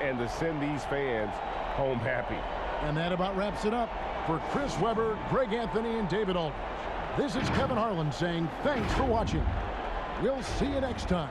and to send these fans home happy. And that about wraps it up. For Chris Webber, Greg Anthony, and David Aldridge, this is Kevin Harlan saying thanks for watching. We'll see you next time.